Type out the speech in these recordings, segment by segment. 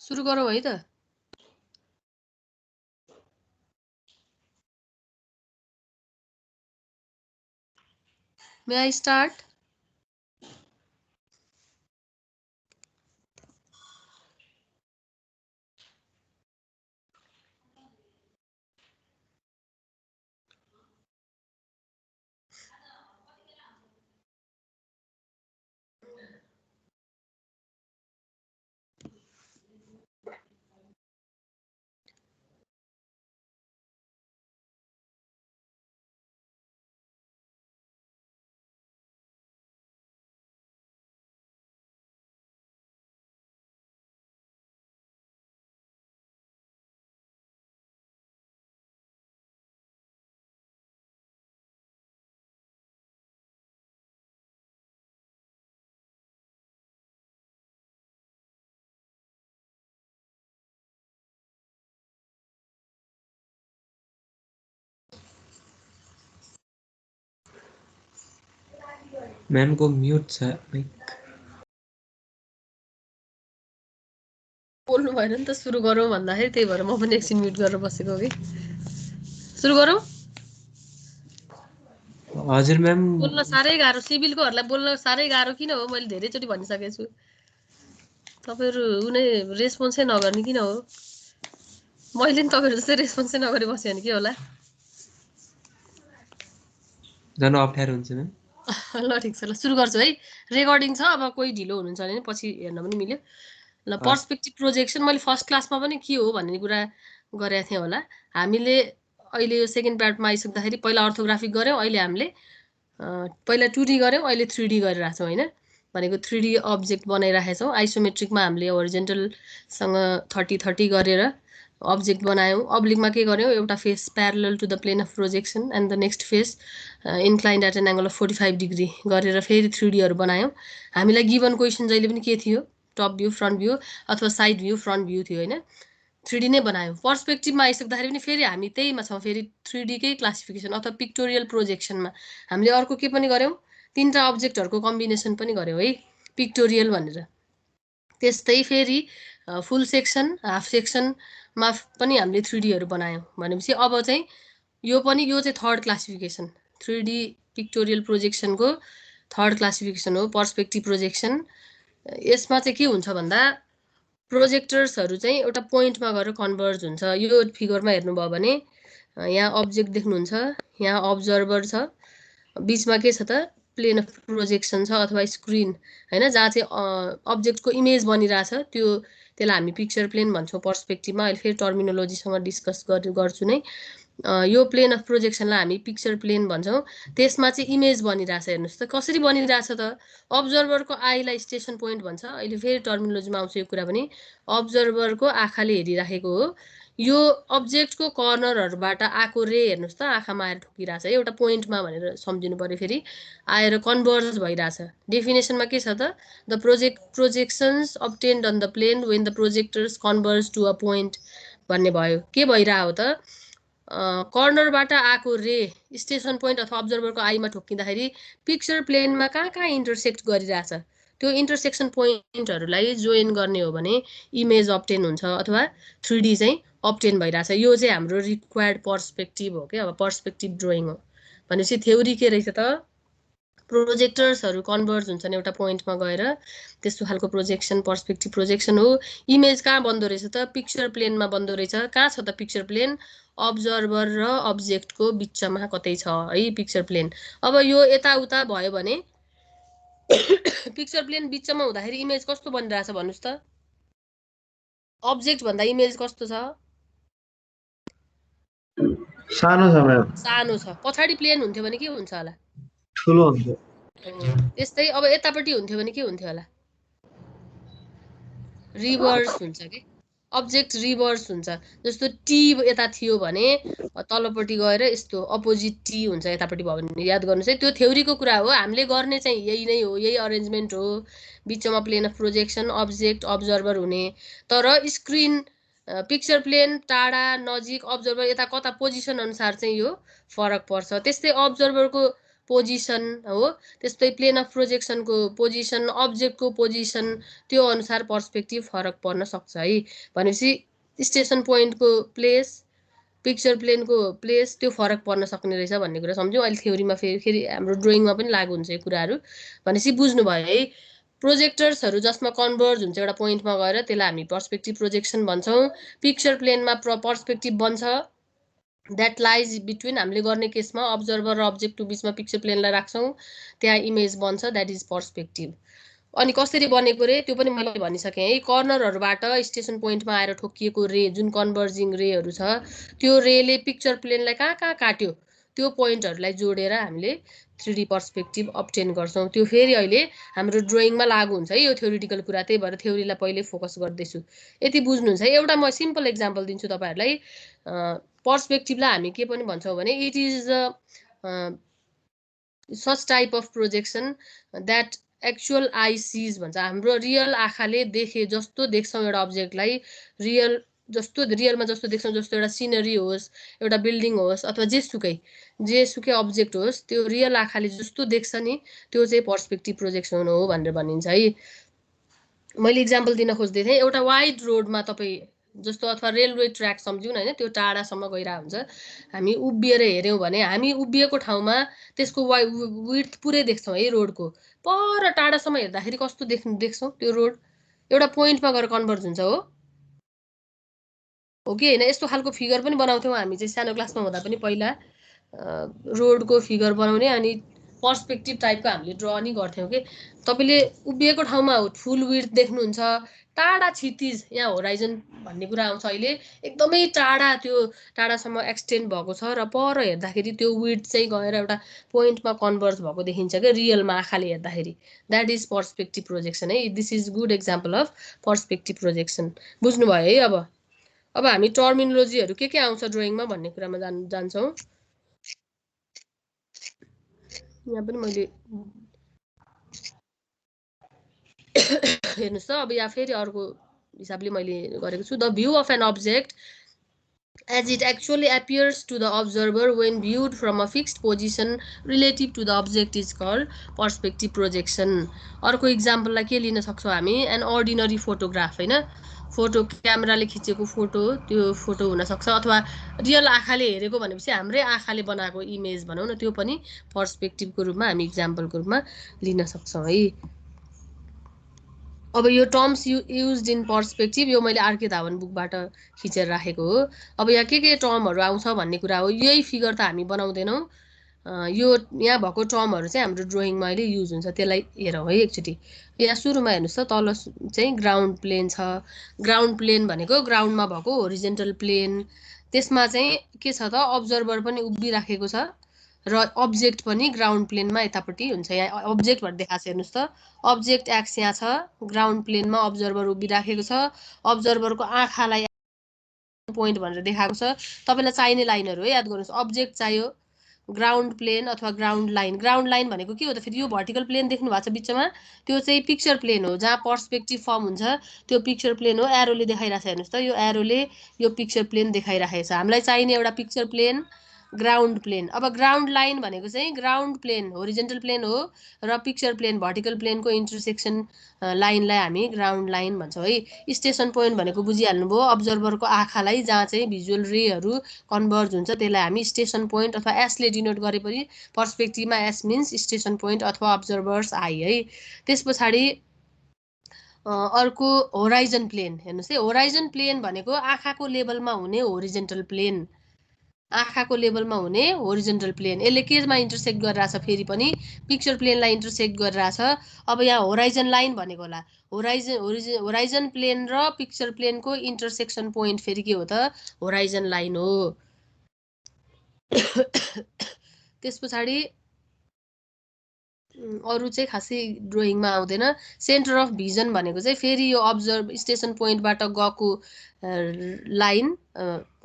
सुरु गरौँ है त। May I start? मैम को म्यूट छ माइक। बोल्नु भएन नि त सुरु गरौँ भन्दाखेरि, त्यही भएर म पनि एकछिन म्युट गरेर बसेको कि। सुरु गरौँ? हजुर मैम। बोल्न साह्रै गाह्रो, सिभिलकोहरूलाई बोल्न साह्रै गाह्रो किन हो? मैले धेरैचोटि भनिसकेको छु। तपाईँहरू उनी रेस्पोन्सै नगर्ने किन हो? मैले नि तपाईँहरू जस्तै रेस्पोन्सै नगरी बस्यो भने के होला? जान अप्ठ्यारो हुन्छ मैम। ल ठिक छ, ल सुरु गर्छु है। रेकर्डिङ छ, अब कोही ढिलो हुनुहुन्छ भने पछि हेर्न पनि मिल्यो। ल पर्सपेक्टिभ प्रोजेक्सन मैले फर्स्ट क्लासमा पनि के हो भन्ने कुरा गरेको थिएँ होला। हामीले अहिले यो सेकेन्ड पार्टमा आइसक्दाखेरि पहिला अर्थोग्राफिक गऱ्यौँ, अहिले हामीले पहिला 2D गऱ्यौँ, अहिले 3D गरिरहेको छौँ होइन। भनेको 3D अब्जेक्ट बनाइरहेको छौँ। आइसोमेट्रिकमा हामीले होरिजेन्टलसँग 30-30 गरेर अब्जेक्ट बनायौँ। अब्लिकमा के गर्यौँ, एउटा face parallel to the plane of projection and the next face inclined at an angle of 45 degree गरेर फेरि 3Dहरू बनायौँ। हामीलाई गिभन क्वेसन जहिले पनि के थियो, टप भ्यू, फ्रन्ट भ्यू अथवा साइड भ्यू, फ्रन्ट भ्यू थियो होइन। 3D नै बनायौँ। पर्सपेक्टिभमा आइसक्दाखेरि पनि फेरि हामी त्यहीमा छौँ, फेरि 3D कै क्लासिफिकेसन अथवा पिक्टोरियल प्रोजेक्सनमा। हामीले अर्को के पनि गऱ्यौँ, 3टा अब्जेक्टहरूको कम्बिनेसन पनि गऱ्यौँ है, पिक्टोरियल भनेर। त्यस्तै फेरि फुल सेक्सन, हाफ सेक्सनमा पनि हामीले 3Dहरू बनायौँ। भनेपछि अब चाहिँ यो चाहिँ थर्ड क्लासिफिकेसन, 3D पिक्टोरियल प्रोजेक्सनको थर्ड क्लासिफिकेसन हो पर्सपेक्टिभ प्रोजेक्सन। यसमा चाहिँ के हुन्छ भन्दा प्रोजेक्टर्सहरू चाहिँ एउटा पोइन्टमा गएर कन्भर्ज हुन्छ। यो फिगरमा हेर्नुभयो भने यहाँ अब्जेक्ट देख्नुहुन्छ, यहाँ अब्जर्भर छ, बिचमा के छ त प्लेन अफ प्रोजेक्सन छ अथवा स्क्रिन होइन, जहाँ चाहिँ अब्जेक्टको इमेज बनिरहेछ, त्यसलाई हामी पिक्चर प्लेन भन्छौँ पर्सपेक्टिभमा। अहिले फेरि टर्मिनोलोजीसँग डिस्कस गर्छु नै। यो प्लेन अफ प्रोजेक्सनलाई हामी पिक्चर प्लेन भन्छौँ। त्यसमा चाहिँ इमेज बनिरहेछ, हेर्नुहोस् त कसरी बनिरहेछ त। अब्जर्भरको आईलाई स्टेसन पोइन्ट भन्छ। अहिले फेरि टर्मिनोलोजीमा आउँछ यो कुरा पनि। अब्जर्भरको आँखाले हेरिराखेको हो, यो अब्जेक्टको कर्नरहरूबाट आएको रे हेर्नुहोस् त आँखामा आएर ठोकिरहेछ है, एउटा पोइन्टमा भनेर सम्झिनु पऱ्यो। फेरि आएर कन्भर्ज भइरहेछ। डेफिनेसनमा के छ त, the projections obtained on the plane when the projectors converge to a point भन्ने भयो। के भइरहेको हो त, कर्नरबाट आएको रे स्टेसन पोइन्ट अथवा अब्जर्भरको आईमा ठोक्किँदाखेरि पिक्चर प्लेनमा कहाँ कहाँ इन्टरसेक्ट गरिरहेछ, त्यो इन्टरसेक्सन पोइन्टहरूलाई जोइन गर्ने हो भने इमेज अब्टेन हुन्छ अथवा 3D चाहिँ अब्टेन भइरहेछ। यो चाहिँ हाम्रो रिक्वायर्ड पर्सपेक्टिभ हो क्या, अब पर्सपेक्टिभ ड्रइङ हो। भनेपछि थ्योरी के रहेछ त, प्रोजेक्टर्सहरू कन्भर्ज हुन्छन् एउटा पोइन्टमा गएर, त्यस्तो खालको प्रोजेक्सन पर्सपेक्टिभ प्रोजेक्सन हो। इमेज कहाँ बन्दो रहेछ त, पिक्चर प्लेनमा बन्दो रहेछ। कहाँ छ त पिक्चर प्लेन, अब्जर्भर र अब्जेक्टको बिचमा कतै छ है पिक्चर प्लेन। अब यो यताउता भयो भने पिक्चर प्लेन बिचमा हुँदाखेरि इमेज कस्तो बनिरहेछ भन्नुहोस् त, अब्जेक्ट भन्दा इमेज कस्तो छ, सानो छ म्याम, सानो छ। पछाडि प्लेन हुन्थ्यो भने के हुन्छ होला, ठुलो हुन्छ। त्यस्तै अब यतापट्टि हुन्थ्यो भने के हुन्थ्यो होला, रिभर्स हुन्छ कि, अब्जेक्ट रिभर्स हुन्छ। जस्तो टी यता थियो भने तलपट्टि गएर यस्तो अपोजिट टी हुन्छ यतापट्टि भयो भने। याद गर्नुहोस् है, त्यो थ्योरीको कुरा हो। हामीले गर्ने चाहिँ यही नै हो, यही अरेन्जमेन्ट हो। बिचमा plane of projection, object, observer हुने। तर स्क्रिन, पिक्चर प्लेन टाढा नजिक, अब्जर्भर यता कता पोजिसन अनुसार चाहिँ यो फरक पर्छ। त्यस्तै अब्जर्भरको पोजिसन हो, त्यस्तै प्लेन अफ प्रोजेक्सनको पोजिसन, अब्जेक्टको पोजिसन, त्यो अनुसार पर्सपेक्टिभ फरक पर्न सक्छ है। भनेपछि स्टेसन पोइन्टको प्लेस, पिक्चर प्लेनको प्लेस त्यो फरक पर्न सक्ने रहेछ भन्ने कुरा सम्झ्यौँ। अहिले थ्योरीमा फेरि हाम्रो ड्रइङमा पनि लागु हुन्छ यो कुराहरू। भनेपछि बुझ्नुभयो है। प्रोजेक्टर्सहरू जसमा कन्भर्ज हुन्छ एउटा पोइन्टमा गएर त्यसलाई हामी पर्सपेक्टिभ प्रोजेक्सन भन्छौँ। पिक्चर प्लेनमा पर्सपेक्टिभ बन्छ, द्याट लाइज बिट्विन, हामीले गर्ने केसमा अब्जर्भर र अब्जेक्टको बिचमा पिक्चर प्लेनलाई राख्छौँ, त्यहाँ इमेज बन्छ, द्याट इज पर्सपेक्टिभ। अनि कसरी बनेको रे त्यो पनि मैले भनिसकेँ है। कर्नरहरूबाट स्टेसन पोइन्टमा आएर ठोकिएको रे, जुन कन्भर्जिङ रेहरू छ, त्यो रेले पिक्चर प्लेनलाई कहाँ कहाँ काट्यो, त्यो पोइन्टहरूलाई जोडेर हामीले 3D पर्सपेक्टिभ अब्टेन गर्छौँ। त्यो फेरि अहिले हाम्रो ड्रइङमा लागु हुन्छ है यो थ्योरिटिकल कुरा, त्यही भएर थ्योरीलाई पहिले फोकस गर्दैछु। यति बुझ्नुहुन्छ है। एउटा म सिम्पल एक्जाम्पल दिन्छु तपाईँहरूलाई। पर्सपेक्टिभलाई हामी के पनि भन्छौँ भने it is such type of projection that actual eye sees भन्छ। हाम्रो रियल आँखाले देखे जस्तो देख्छौँ एउटा अब्जेक्टलाई, रियल जस्तो रियलमा जस्तो देख्छौँ, जस्तो एउटा सिनरी होस्, एउटा बिल्डिङ होस्, अथवा जेसुकै अब्जेक्ट होस्, त्यो रियल आँखाले जस्तो देख्छ नि, त्यो चाहिँ पर्सपेक्टिभ प्रोजेक्सन हो भनेर भनिन्छ है। मैले इक्जाम्पल दिन खोज्दै थिएँ। एउटा वाइड रोडमा तपाईँ जस्तो, अथवा रेलवे ट्र्याक सम्झौँ न होइन, त्यो टाढासम्म गइरहेको हुन्छ। हामी उभिएर हेऱ्यौँ भने हामी उभिएको ठाउँमा त्यसको विड्थ पुरै देख्छौँ है रोडको। पर टाढासम्म हेर्दाखेरि कस्तो देख्छौँ त्यो रोड, एउटा पोइन्टमा गएर कन्भर्ज हुन्छ हो कि होइन। यस्तो खालको फिगर पनि बनाउँथ्यौँ हामी चाहिँ सानो क्लासमा हुँदा पनि। पहिला रोडको फिगर बनाउने अनि पर्सपेक्टिभ टाइपको हामीले ड्र नि गर्थ्यौँ कि। तपाईँले उभिएको ठाउँमा फुल विड्थ देख्नुहुन्छ, टाढा क्षितिज, यहाँ होराइजन भन्ने कुरा आउँछ अहिले, एकदमै टाढा, त्यो टाढासम्म एक्सटेन्ड भएको छ र पर हेर्दाखेरि त्यो विड्थ चाहिँ गएर एउटा पोइन्टमा कन्भर्ज भएको देखिन्छ क्या रियलमा आँखाले हेर्दाखेरि। द्याट इज पर्सपेक्टिभ प्रोजेक्सन है। This is good example of perspective projection. बुझ्नुभयो है। अब हामी टर्मिनोलोजीहरू के आउँछ ड्रइङमा भन्ने कुरामा जान्छौँ। यहाँ पनि मैले हेर्नुहोस् त, अब यहाँ फेरि अर्को हिसाबले मैले गरेको छु। The view of an object as it actually appears to the observer when viewed from a fixed position relative to the object is called perspective projection. अर्को इक्जाम्पललाई के लिन सक्छौँ हामी, एन अर्डिनरी फोटोग्राफ होइन, फोटो क्यामेराले खिचेको फोटो, त्यो photo हुनसक्छ, अथवा रियल आँखाले हेरेको भनेपछि हाम्रै आँखाले बनाएको इमेज भनौँ न, त्यो पनि पर्सपेक्टिभको रूपमा हामी इक्जाम्पलको रूपमा लिन सक्छौँ है। अब यो टर्म्स युज्ड इन पर्सपेक्टिभ यो मैले आरके धावन बुकबाट खिचेर राखेको हो। अब यहाँ के टर्महरू आउँछ भन्ने कुरा हो। यही फिगर त हामी बनाउँदैनौँ, यो यहाँ भएको टर्महरू चाहिँ हाम्रो ड्रइङमा अहिले युज हुन्छ, त्यसलाई हेरौँ है एकचोटि। यहाँ सुरुमा हेर्नुहोस् त, तल चाहिँ ग्राउन्ड प्लेन छ। ग्राउन्ड प्लेन भनेको ग्राउन्डमा भएको होरिजेन्टल प्लेन, त्यसमा चाहिँ के छ त, अब्जर्भर पनि उभिराखेको छ र अब्जेक्ट पनि ग्राउन्ड प्लेनमा यतापट्टि हुन्छ। यहाँ अब्जेक्ट भनेर देखाएको छ हेर्नुहोस् त, अब्जेक्ट एक्स यहाँ छ, ग्राउन्ड प्लेनमा अब्जर्भर उभिराखेको छ, अब्जर्भरको आँखालाई पोइन्ट भनेर देखाएको छ। तपाईँलाई चाहिने लाइनहरू है, याद गर्नुहोस्। अब्जेक्ट चाहियो, ग्राउन्ड प्लेन अथवा ग्राउन्ड लाइन। ग्राउन्ड लाइन भनेको के हो त फेरि, यो भर्टिकल प्लेन देख्नु भएको छ बिचमा, त्यो चाहिँ पिक्चर प्लेन हो जहाँ पर्सपेक्टिभ फर्म हुन्छ, त्यो पिक्चर प्लेन हो। एरोले देखाइरहेको छ हेर्नुहोस् त, यो एरोले यो पिक्चर प्लेन देखाइराखेको छ। हामीलाई चाहिने एउटा पिक्चर प्लेन, ग्राउन्ड प्लेन। अब ग्राउन्ड लाइन भनेको चाहिँ ग्राउन्ड प्लेन होरिजेन्टल प्लेन हो र पिक्चर प्लेन भर्टिकल प्लेनको इन्टरसेक्सन लाइनलाई हामी ग्राउन्ड लाइन भन्छौँ है। स्टेसन पोइन्ट भनेको बुझिहाल्नुभयो, अब्जर्भरको आँखालाई जहाँ चाहिँ भिजुअल रेहरू कन्भर्ज हुन्छ त्यसलाई हामी स्टेसन पोइन्ट अथवा एसले डिनोट गरेपछि पर्सपेक्टिभमा एस मिन्स स्टेसन पोइन्ट अथवा अब्जर्भर्स आई है। त्यस पछाडि अर्को होराइजन प्लेन हेर्नुहोस् है। होराइजन प्लेन भनेको आँखाको लेभलमा हुने होरिजेन्टल प्लेन, आँखाको लेभलमा हुने होरिजेन्टल प्लेन। यसले केमा इन्टरसेक्ट गरिरहेछ, फेरि पनि पिक्चर प्लेनलाई इन्टरसेक्ट गरिरहेछ। अब यहाँ होराइजन लाइन भनेको होला, होराइजन प्लेन र पिक्चर प्लेनको इन्टरसेक्सन पोइन्ट फेरि के हो त, होराइजन लाइन हो। त्यस पछाडि अरू चाहिँ खासै ड्रइङमा आउँदैन। सेन्टर अफ भिजन भनेको चाहिँ फेरि यो स्टेसन पोइन्टबाट गएको लाइन,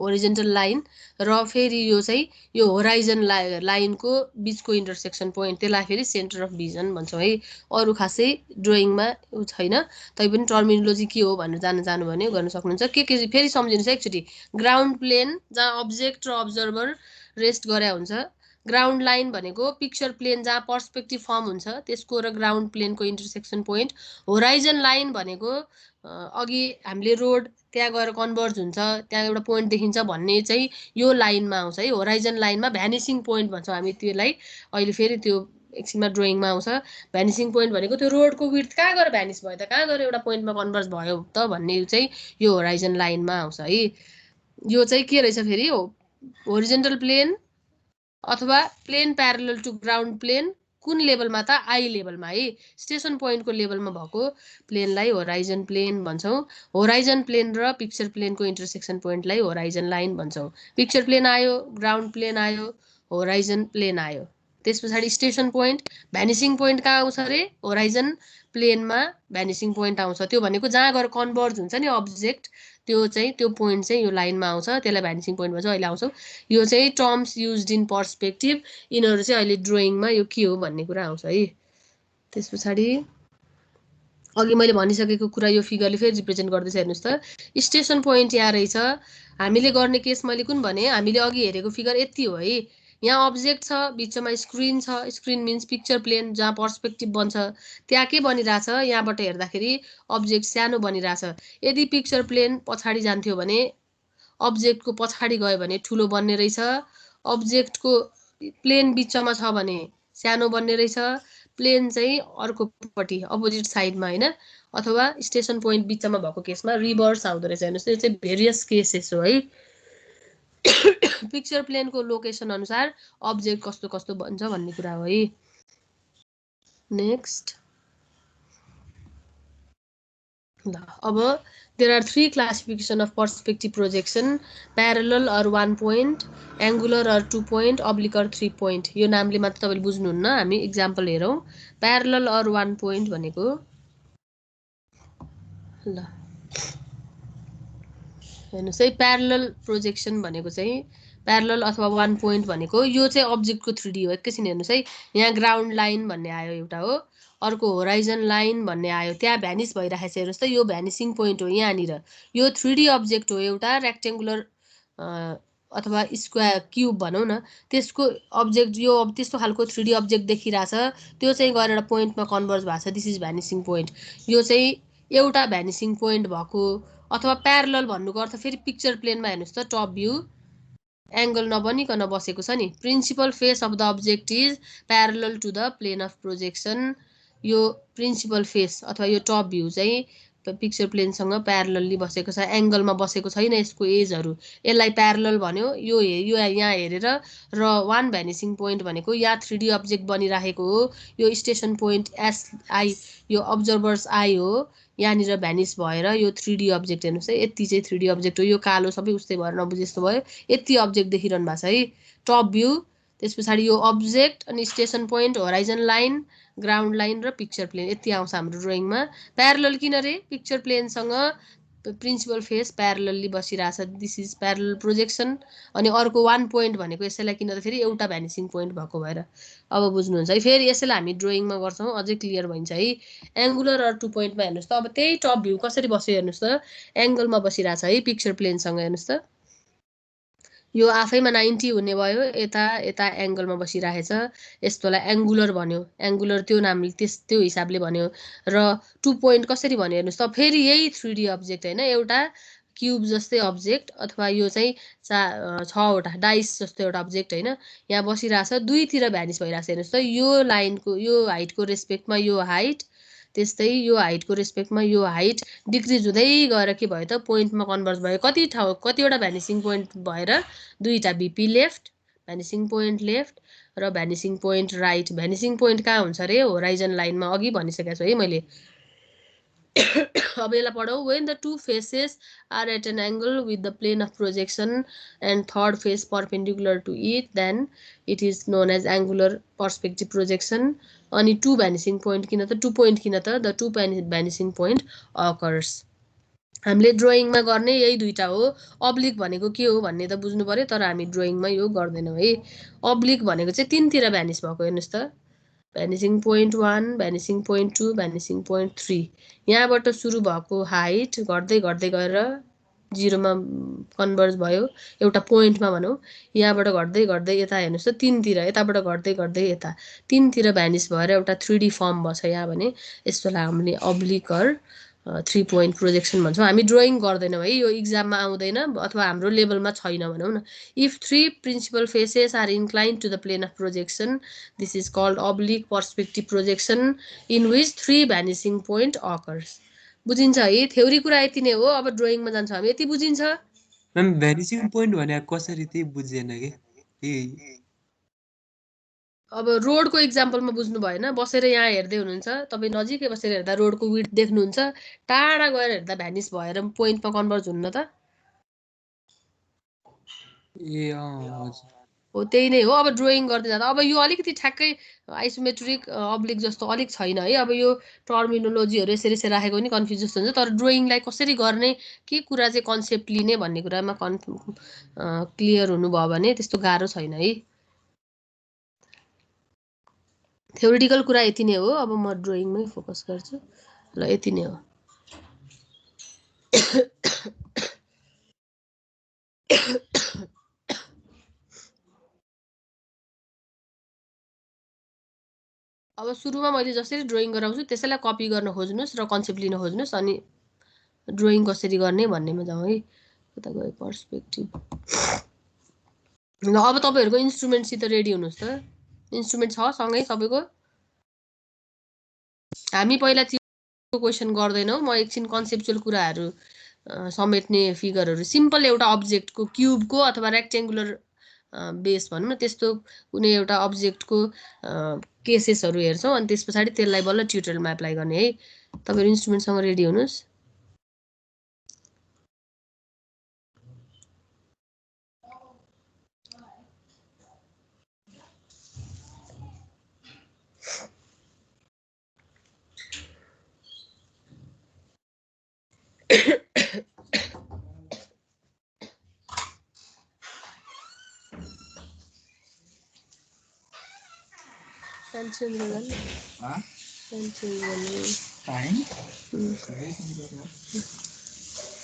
होरिजेन्टल लाइन, र फेरि यो चाहिँ यो होराइजन लाइनको बिचको इन्टरसेक्सन पोइन्ट, त्यसलाई फेरि सेन्टर अफ भिजन भन्छौँ है। अरू खासै ड्रइङमा छैन। तैपनि टर्मिनोलोजी के हो भनेर जानु भने गर्न सक्नुहुन्छ। के फेरि सम्झिनुहोस् एकचोटि। ग्राउन्ड प्लेन जहाँ अब्जेक्ट र अब्जर्भर रेस्ट गरे हुन्छ, ग्राउन्ड लाइन भनेको पिक्चर प्लेन जहाँ पर्सपेक्टिभ फर्म हुन्छ त्यसको र ग्राउन्ड प्लेनको इन्टरसेक्सन पोइन्ट। होराइजन लाइन भनेको अघि हामीले रोड त्यहाँ गएर कन्भर्ज हुन्छ त्यहाँ एउटा पोइन्ट देखिन्छ भन्ने चाहिँ यो लाइनमा आउँछ है। होराइजन लाइनमा भ्यानिसिङ पोइन्ट भन्छौँ हामी त्यसलाई। अहिले फेरि त्यो एकछिनमा ड्रइङमा आउँछ। भ्यानिसिङ पोइन्ट भनेको त्यो रोडको विड्थ कहाँ गएर भ्यानिस भयो त, कहाँ गएर एउटा पोइन्टमा कन्भर्ज भयो त भन्ने चाहिँ यो होराइजन लाइनमा आउँछ है। यो चाहिँ के रहेछ फेरि, होरिजेन्टल प्लेन अथवा plane parallel to ground plane कुन लेभलमा त, आई लेभलमा है। स्टेसन पोइन्टको लेभलमा भएको प्लेनलाई होराइजन प्लेन भन्छौँ। होराइजन प्लेन र पिक्चर प्लेनको इन्टरसेक्सन पोइन्टलाई होराइजन लाइन भन्छौँ। पिक्चर प्लेन आयो, ग्राउन्ड प्लेन आयो, होराइजन प्लेन आयो। त्यस पछाडि स्टेसन पोइन्ट, भ्यानिसिङ पोइन्ट कहाँ आउँछ अरे, होराइजन प्लेनमा भ्यानिसिङ पोइन्ट आउँछ। त्यो भनेको जहाँ गएर कन्भर्ज हुन्छ नि अब्जेक्ट, त्यो पोइन्ट चाहिँ यो लाइनमा आउँछ, त्यसलाई भ्यानिसिङ पोइन्ट भन्छ। अहिले आउँछौँ। यो चाहिँ टर्म्स युज्ड इन पर्सपेक्टिभ, यिनीहरू चाहिँ अहिले ड्रइङमा यो के हो भन्ने कुरा आउँछ है। त्यस पछाडि अघि मैले भनिसकेको कुरा यो फिगरले फेरि रिप्रेजेन्ट गर्दैछ हेर्नुहोस् त। स्टेसन पोइन्ट यहाँ रहेछ। हामीले गर्ने केस मैले कुन भने, हामीले अघि हेरेको फिगर यति हो है। यहाँ अब्जेक्ट छ, बिचमा स्क्रिन छ, स्क्रिन मिन्स पिक्चर प्लेन जहाँ पर्सपेक्टिभ बन्छ। त्यहाँ के बनिरहेछ, यहाँबाट हेर्दाखेरि अब्जेक्ट सानो बनिरहेछ। यदि पिक्चर प्लेन पछाडि जान्थ्यो भने, अब्जेक्टको पछाडि गयो भने ठुलो बन्ने रहेछ। अब्जेक्टको प्लेन बिचमा छ भने सानो बन्ने रहेछ। प्लेन चाहिँ अर्कोपट्टि अपोजिट साइडमा होइन, अथवा स्टेसन पोइन्ट बिचमा भएको केसमा रिभर्स आउँदो रहेछ। हेर्नुहोस् यो चाहिँ भेरियस केसेस हो है। पिक्चर प्लेनको लोकेसन अनुसार अब्जेक्ट कस्तो कस्तो बन्छ भन्ने कुरा हो है। नेक्स्ट ल, अब there are 3 classification of perspective projection: parallel or 1 point, angular or 2 point, oblique or 3 point। यो नामले मात्र तपाईले बुझ्नुहुन्न, हामी एक्जाम्पल हेरौँ। parallel or 1 point भनेको ल हेर्नुहोस् है, प्यारलल प्रोजेक्सन भनेको चाहिँ प्यारलल अथवा 1 पोइन्ट भनेको यो चाहिँ अब्जेक्टको 3D हो। एकैछिन हेर्नुहोस् है, यहाँ ग्राउन्ड लाइन भन्ने आयो एउटा हो, अर्को होराइजन लाइन भन्ने आयो, त्यहाँ भ्यानिस भइरहेको छ। हेर्नुहोस् त, यो भ्यानिसिङ पोइन्ट हो यहाँनिर। यो 3D अब्जेक्ट हो एउटा, रेक्टेङ्गुलर अथवा स्क्वायर क्युब भनौँ न, त्यसको अब्जेक्ट यो त्यस्तो खालको 3D अब्जेक्ट देखिरहेछ, त्यो चाहिँ गएर एउटा पोइन्टमा कन्भर्ज भएको छ। This is vanishing point. यो चाहिँ एउटा भ्यानिसिङ पोइन्ट भएको। अथवा प्यारलल भन्नुको अर्थ फेरि पिक्चर प्लेनमा हेर्नुहोस् त, टप भ्यू एङ्गल नबनिकन बसेको छ नि। Principal face of the object is parallel to the plane of projection. यो प्रिन्सिपल फेस अथवा यो टप भ्यू चाहिँ पिक्चर प्लेनसँग प्यारलली बसेको छ, एङ्गलमा बसेको छैन यसको एजहरू। यसलाई प्यारलल भन्यो। यो यहाँ हेरेर। र 1 भ्यानिसिङ पोइन्ट भनेको यहाँ 3D अब्जेक्ट बनिरहेको हो। यो स्टेसन पोइन्ट एसआई, यो अब्जर्भर्स आई हो, यहाँनिर भ्यानिस भएर यो 3D अब्जेक्ट हेर्नुहोस् है, यति चाहिँ 3D अब्जेक्ट हो। यो कालो सबै उस्तै भएर नबुझे जस्तो भयो, यति अब्जेक्ट देखिरहनु भएको छ है, टप भ्यू। त्यस पछाडि यो अब्जेक्ट अनि station point, horizon line, ground line र पिक्चर प्लेन, यति आउँछ हाम्रो ड्रइङमा। प्यारलल किन रे, पिक्चर प्लेनसँग प्रिन्सिपल फेस प्यारलली बसिरहेछ, दिस इज प्यारलल प्रोजेक्सन। अनि अर्को 1 पोइन्ट भनेको यसैलाई किन त फेरि एउटा भ्यानिसिङ पोइन्ट भएको भएर। अब बुझ्नुहुन्छ है। फेरि यसैलाई हामी ड्रइङमा गर्छौँ, अझै क्लियर भइन्छ है। एङ्गुलर र 2 पोइन्टमा हेर्नुहोस् त, अब त्यही टप भ्यू कसरी बस्यो हेर्नुहोस् त, एङ्गलमा बसिरहेछ है पिक्चर प्लेनसँग। हेर्नुहोस् त, यो आफैमा 90 हुने भयो, यता यता एङ्गलमा बसिरहेछ, यस्तोलाई एङ्गुलर भन्यो। एङ्गुलर त्यो नामले त्यो हिसाबले भन्यो। र 2 पोइन्ट कसरी भन्यो हेर्नुहोस् त, फेरि यही 3D अब्जेक्ट होइन, एउटा क्युब जस्तै अब्जेक्ट, अथवा यो चाहिँ 6वटा डाइस जस्तो एउटा अब्जेक्ट होइन, यहाँ बसिरहेछ, दुईतिर भ्यानिस भइरहेछ। हेर्नुहोस् त, यो लाइनको यो हाइटको रेस्पेक्टमा यो हाइट, त्यस्तै यो हाइटको रेस्पेक्टमा यो हाइट डिक्रिज हुँदै गएर के भयो त, पोइन्टमा कन्भर्ज भयो। कतिवटा भ्यानिसिङ पोइन्ट भएर, 2टा VP left, vanishing point left र vanishing point right. Vanishing point कहाँ हुन्छ अरे, होराइजन लाइनमा, अघि भनिसकेको छु है मैले। अब यसलाई पढौँ। when the two faces are at an angle with the plane of projection and third face perpendicular to it, then it is known as angular perspective projection। अनि 2 भ्यानिसिङ पोइन्ट किन त, 2 पोइन्ट किन त, the 2 भ्यानिसिङ पोइन्ट occurs। हामीले ड्रइङमा गर्ने यही दुईटा हो। अब्लिक भनेको के हो भन्ने त बुझ्नु पर्यो, तर हामी ड्रइङमा यो गर्दैनौँ है। अब्लिक भनेको चाहिँ 3तिर भ्यानिस भएको। हेर्नुहोस् त, vanishing point 1, vanishing point 2, vanishing point 3। यहाँबाट सुरु भएको हाइट घट्दै घट्दै गएर 0 मा कन्भर्ज भयो एउटा पोइन्टमा भनौँ यहाँबाट घट्दै घट्दै यता हेर्नुस् त 3 तिर यताबाट घट्दै घट्दै यता 3 तिर भ्यानिस भएर एउटा 3D फर्म बन्छ यहाँ भने यसलाई हामीले अब्लिक अर 3 पोइन्ट प्रोजेक्सन भन्छौँ हामी ड्रइङ गर्दैनौँ है यो एक्जाममा आउँदैन अथवा हाम्रो लेभलमा छैन भनौँ न if 3 principal faces are inclined to the plane of projection this is called oblique perspective projection in which 3 vanishing point occurs बुझिन्छ है थ्योरी कुरा यति नै हो अब ड्रइङमा जान्छ हामी यति बुझिन्छ मैम भ्यानिसिङ पोइन्ट भने कसरी त्यही बुझेन के अब रोडको एक्जाम्पलमा बुझ्नु भएन बसेर यहाँ हेर्दै हुनुहुन्छ तपाईँ नजिकै बसेर हेर्दा रोडको विड्थ देख्नुहुन्छ टाढा गएर हेर्दा भ्यानिस भएर पोइन्टमा कन्भर्ज हुन्न त ए हजुर हो त्यही नै हो अब ड्रइङ गर्दै जाँदा अब यो अलिकति ठ्याक्कै आइसोमेट्रिक अब्लिक जस्तो अलिक छैन है अब यो टर्मिनोलोजीहरू यसरी यसरी राखेको पनि कन्फ्युज जस्तो हुन्छ तर ड्रइङलाई कसरी गर्ने के कुरा चाहिँ कन्सेप्ट लिने भन्ने कुरामा क्लियर हुनुभयो भने त्यस्तो गाह्रो छैन है थ्योरिटिकल कुरा यति नै हो अब म ड्रइङमै फोकस गर्छु ल यति नै हो अब सुरुमा मैले जसरी ड्रइङ गराउँछु त्यसैलाई कपी गर्न खोज्नुस् र कन्सेप्ट लिन खोज्नुस् अनि ड्रइङ कसरी गर्ने भन्नेमा जाउँ है कता गयो पर्सपेक्टिभ ल अब तपाईहरुको इन्स्ट्रुमेन्टसित रेडी हुनुस् त इन्स्ट्रुमेन्ट छ सँगै सबैको हामी पहिला त्यो क्वेशन गर्दैनौ म एकछिन कन्सेप्चुअल कुराहरु समेट्ने फिगरहरु सिम्पल एउटा अब्जेक्टको क्यूबको अथवा रेक्टेंगुलर बेस भनौं न त्यस्तो कुनै एउटा अब्जेक्टको केसेसहरु हेर्छौं अनि त्यसपछि त्यसलाई बल्ल ट्युटोरियलमा एप्लाई गर्ने है तपाईहरु इन्स्ट्रुमेन्टसँग रेडी हुनुस्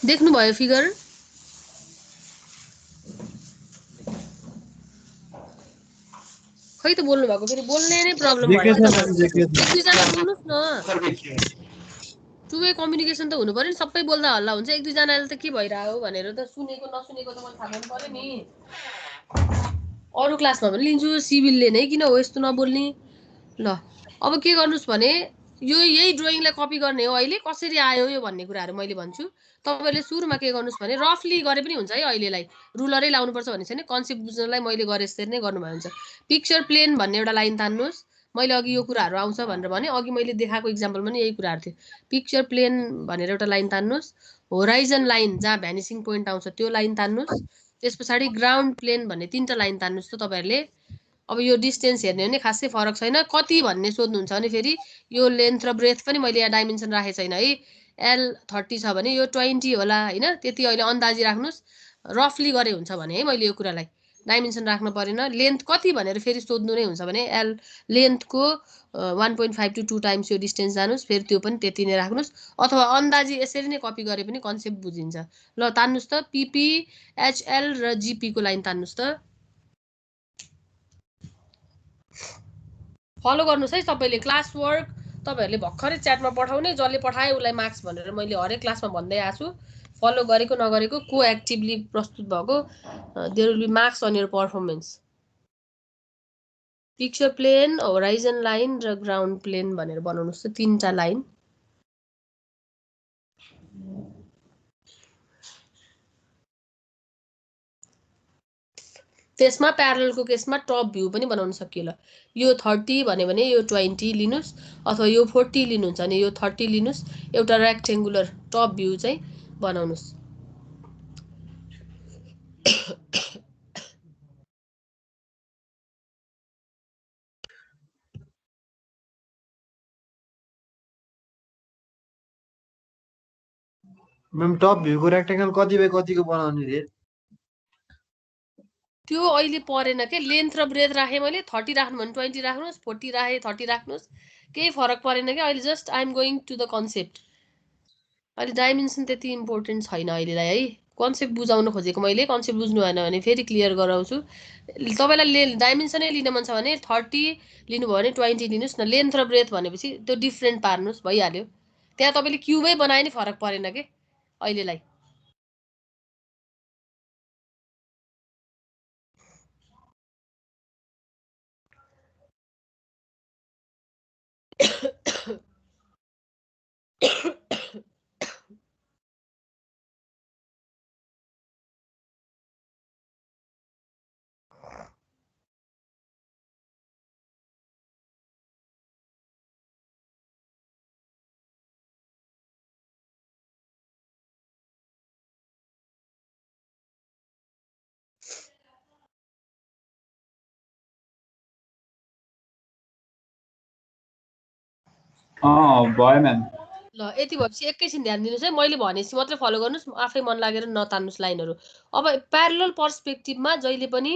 देख्नु भयो फिगर खै त बोल्नु भएको फेरि बोल्ने नै प्रब्लम भयो दुईजना बोल्नुस् न टु वे कम्युनिकेसन त हुनु पर्यो नि सबै बोल्दा हल्ला हुन्छ एक दुई जनाले त के भइरायो भनेर त सुनेको नसुनेको त मैले थाहा पाउनु पर्यो नि अरु क्लासमा पनि लिन्छु सिभिलले नै किन हो यस्तो नबोल्ने ल अब के गर्नुस् भने यही ड्रइङलाई कपी गर्ने हो अहिले कसरी आयो यो भन्ने कुराहरु मैले भन्छु तपाईहरुले सुरुमा के गर्नुस् भने रफली गरे पनि हुन्छ है अहिलेलाई रुलरै लाउनु पर्छ भन्ने छैन कन्सेप्ट बुझ्नलाई मैले गरे जस्तै नै गर्नु भयो हुन्छ पिक्चर प्लेन भन्ने एउटा लाइन तान्नुस् मैले अघि यो कुराहरु आउँछ भनेर भने अघि मैले देखाएको एक्जाम्पल पनि यही कुराहरु थियो पिक्चर प्लेन भनेर एउटा लाइन तान्नुस् होराइजन लाइन जहाँ भ्यानिसिङ पोइन्ट आउँछ त्यो लाइन तान्नुस् त्यसपछि ग्राउन्ड प्लेन भन्ने तीनटा लाइन तान्नुस् त तपाईहरुले अब यो डिस्टेन्स हेर्ने हो भने खासै फरक छैन कति भन्ने सोध्नुहुन्छ भने फेरि यो लेन्थ र ब्रेथ पनि मैले यहाँ डाइमेन्सन राखेको छैन है एल 30 छ भने यो 20 होला हैन त्यति अहिले अन्दाजी राख्नुस् रफली गरे हुन्छ भने है मैले यो कुरालाई डाइमेन्सन राख्न परेन लेन्थ कति भनेर फेरि सोध्नु नै हुन्छ भने एल लेन्थको 1.5 to 2 टाइम्स यो डिस्टेन्स जानुस् फेरि त्यो पनि त्यति नै राख्नुस् अथवा अन्दाजी यसरी नै कपी गरे पनि कन्सेप्ट बुझिन्छ ल तान्नुस् त पीपी एचएल र जीपी को लाइन तान्नुस् त फलो गर्नुस् है सबैले क्लास वर्क तपाईहरुले भर्खरै च्याटमा पठाउने जसले पठाए उलाई मार्क्स भनेर मैले हरेक क्लासमा भन्दै आछु फलो गरेको नगरेको को एक्टिभली प्रस्तुत भएको there will be marks on your performance picture plane horizon line र ग्राउन्ड प्लेन भनेर बनाउनुस् त तीनटा लाइन त्यसमा प्यारललको केसमा टप भ्यू पनि बनाउन सकिएला यो 30 भने यो 20 लिनुस् अथवा यो 40 लिनुहुन्छ भने यो 30 लिनुस् एउटा रेक्टेंगुलर टप भ्यू चाहिँ बनाउनुस् मैम टप भ्यूको रेक्टेंगल कति बाइ कतिको बनाउने रे त्यो अहिले परेन के लेन्थ र ब्रेथ राखे मैले 30 राख्नु भने 20 राख्नुस् 40 राखे 30 राख्नुस् केही फरक परेन के अहिले just I am going to the concept अहिले डाइमेन्सन त्यति इम्पोर्टेन्ट छैन अहिलेलाई है कन्सेप्ट बुझाउन खोजेको मैले कन्सेप्ट बुझ्नु भएन भने फेरि क्लियर गराउँछु तपाईलाई डाइमेन्सनै लिन मन छ भने 30 लिनुभयो भने 20 लिनुस् न लेन्थ र ब्रेथ भनेपछि त्यो डिफरेन्ट पार्नुस् भइहाल्यो त्यहाँ तपाईले क्युबै बनाए नि फरक परेन के अहिलेलाई भयो म्याम ल यति भएपछि एकैछिन ध्यान दिनुस् है मैले भनेपछि मात्रै फलो गर्नुस् आफै मन लागेर नतान्नुस् लाइनहरु अब प्यारलल पर्सपेक्टिभमा जहिले पनि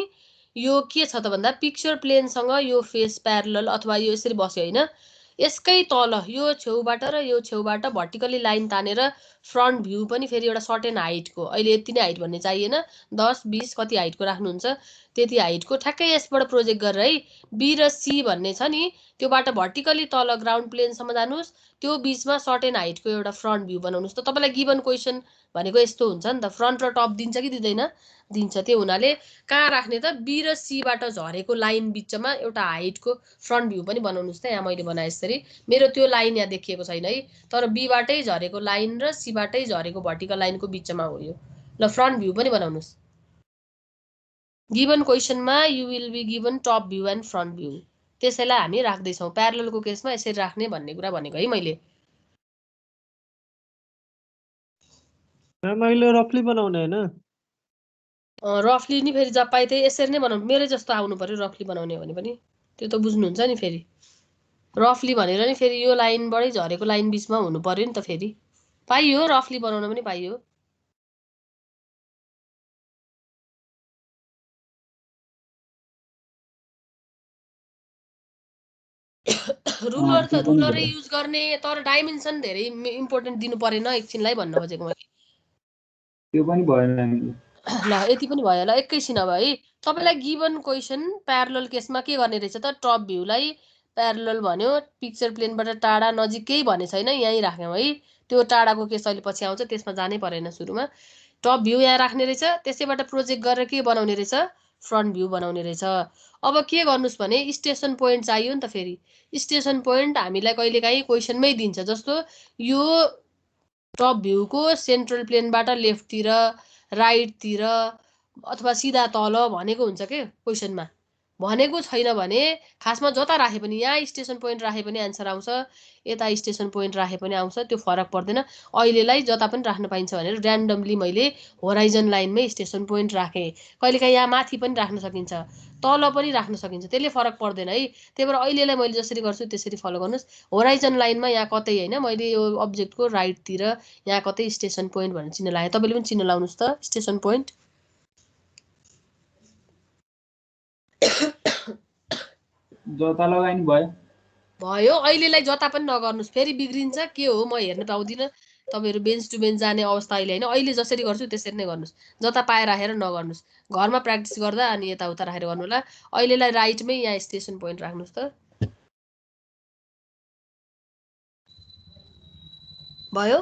यो के छ त भन्दा पिक्चर प्लेनसँग यो फेस प्यारलल अथवा यो यसरी बस्यो हैन यसकै तल यो छेउबाट र यो छेउबाट भर्टिकली लाइन तानेर फ्रन्ट भ्यू पनि फेरि एउटा सर्टेन हाइटको अहिले यति नै हाइट भन्ने चाहिएन 10 20 कति हाइटको राख्नुहुन्छ त्यति हाइटको ठ्याक्कै यसबाट प्रोजेक्ट गरेर है बी र सी भन्ने छ नि त्योबाट भर्टिकली तल ग्राउन्ड प्लेनसम्म जानुस् त्यो बीचमा सर्टेन हाइटको एउटा फ्रन्ट भ्यू बनाउनुस् त तपाईलाई गिवन क्वेशन भनेको यस्तो हुन्छ नि त फ्रन्ट र टप दिन्छ कि दिँदैन दिन्छ त्यो हुनाले कहाँ राख्ने त बी र सी बाट झरेको लाइन बीचमा एउटा हाइटको फ्रन्ट भ्यू पनि बनाउनुस् त यहाँ मैले बनाए यसरी मेरो त्यो लाइन यहाँ देखिएको छैन है तर बी बाटै झरेको लाइन र सी बाटै झरेको भर्टिकल लाइनको बीचमा हो यो ल फ्रन्ट भ्यू पनि बनाउनुस् गिवन क्वेशनमा you will be given top view and front view त्यसैलाई हामी राख्दैछौँ प्यारललको केसमा यसरी राख्ने भन्ने कुरा भनेको है मैले मैले रफली बनाउने हैन रफली नि फेरि जब पाए त्यही यसरी नै बनाउनु मेरै जस्तो आउनु पर्यो रफली बनाउने भने पनि त्यो त बुझ्नुहुन्छ नि फेरि रफली भनेर नि फेरि यो लाइनबाटै झरेको लाइन बीचमा हुनु पर्यो नि त फेरि पाइयो रफली बनाउन पनि पाइयो रुलरै युज गर्ने तर डाइमेन्सन धेरै इम्पोर्टेन्ट दिनु परेन एकछिनलाई भन्न खोजेको मैले त्यो पनि भएन ल यति पनि भयो ल एकैछिन अब है तपाईलाई गिवन क्वेशन प्यारलल केसमा के गर्ने रहेछ त टप भ्यूलाई प्यारलल भन्यो पिक्चर प्लेनबाट टाढा नजिकै भने छैन यही राख्यौं है त्यो टाढाको केस अहिले पछि आउँछ त्यसमा जानै परेन सुरुमा टप भ्यू यहाँ राख्ने रहेछ त्यसैबाट प्रोजेक्ट गरेर के बनाउने रहेछ फ्रन्ट भ्यू बनाउने रहेछ अब के गर्नुस् भने स्टेसन पोइन्ट चाहियो नि त फेरि स्टेसन पोइन्ट हामीलाई कहिलेकाहीँ क्वेशनमै दिन्छ जस्तो यो टप भ्यूको सेन्ट्रल प्लेनबाट लेफ्टतिर राइटतिर अथवा सिधा तल भनेको हुन्छ के क्वेशनमा भनेको छैन भने खासमा जता राखे पनि यहाँ स्टेसन पोइन्ट राखे पनि आन्सर आउँछ यता स्टेसन पोइन्ट राखे पनि आउँछ त्यो फरक पर्दैन अहिलेलाई जता पनि राख्न पाइन्छ भनेर र्यान्डमली मैले होराइजन लाइनमै स्टेसन पोइन्ट राखे कहिलेकाहीँ यहाँ माथि पनि राख्न सकिन्छ तल पनि राख्न सकिन्छ त्यसले फरक पर्दैन है त्यही भएर अहिलेलाई मैले जसरी गर्छु त्यसरी फलो गर्नुस् होराइजन लाइनमा यहाँ कतै हैन मैले यो अब्जेक्टको राइटतिर यहाँ कतै स्टेसन पोइन्ट भनेर चिन्ह लाएँ तपाईले पनि चिन्ह लाउनुस् त स्टेसन पोइन्ट जता लगाइन भयो भयो अहिलेलाई जता पनि नगर्नुस् फेरि बिग्रिन्छ के हो म हेर्न पाउँदिन तपाईहरु बेन्च टु बेन्च जाने अवस्था अहिले हैन अहिले जसरी गर्छु त्यसरी नै गर्नुस् जता पाए राखेर नगर्नुस् घरमा प्र्याक्टिस गर्दा अनि यता उता राखेर गर्नु होला अहिलेलाई राइटमै यहाँ स्टेसन पोइन्ट राख्नुस् त भयो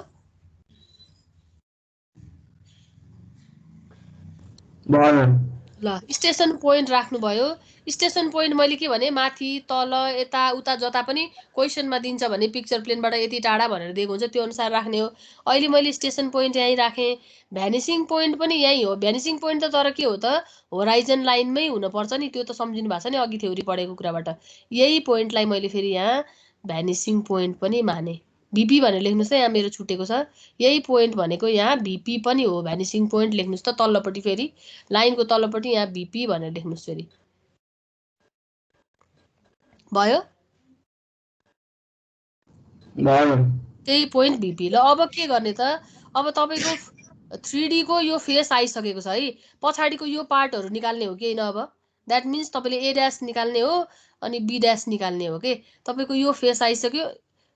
ल स्टेसन पोइन्ट राख्नु भयो स्टेसन पोइन्ट मैले के भने माथि तल यता उता जता पनि क्वेशनमा दिन्छ भने पिक्चर प्लेनबाट यति टाढा भनेर दिएको हुन्छ त्यो अनुसार राख्ने हो अहिले मैले स्टेसन पोइन्ट यही राखे भ्यानिसिङ पोइन्ट पनि यही हो भ्यानिसिङ पोइन्ट त तर के हो त होराइजन लाइनमै हुनुपर्छ नि त्यो त सम्झिनु भएको छ नि अघि थ्योरी पढेको कुराबाट यही पोइन्टलाई मैले फेरि यहाँ भ्यानिसिङ पोइन्ट पनि माने भिपी भनेर लेख्नुस् त यहाँ मेरो छुटेको छ यही पोइन्ट भनेको यहाँ भिपी पनि हो भ्यानिसिङ पोइन्ट लेख्नुस् त तल्लोपट्टि फेरि लाइनको तल्लोपट्टि यहाँ भिपी भनेर लेख्नुस् फेरि भयो त्यही पोइन्ट भिपी ल अब के गर्ने त अब तपाईको 3D को यो फेस आइसकेको छ है पछाडीको यो पार्टहरु निकाल्ने हो कि हैन अब दैट मीन्स तपाईले A डैश निकाल्ने हो अनि B डैश निकाल्ने हो के तपाईको यो फेस आइसक्यो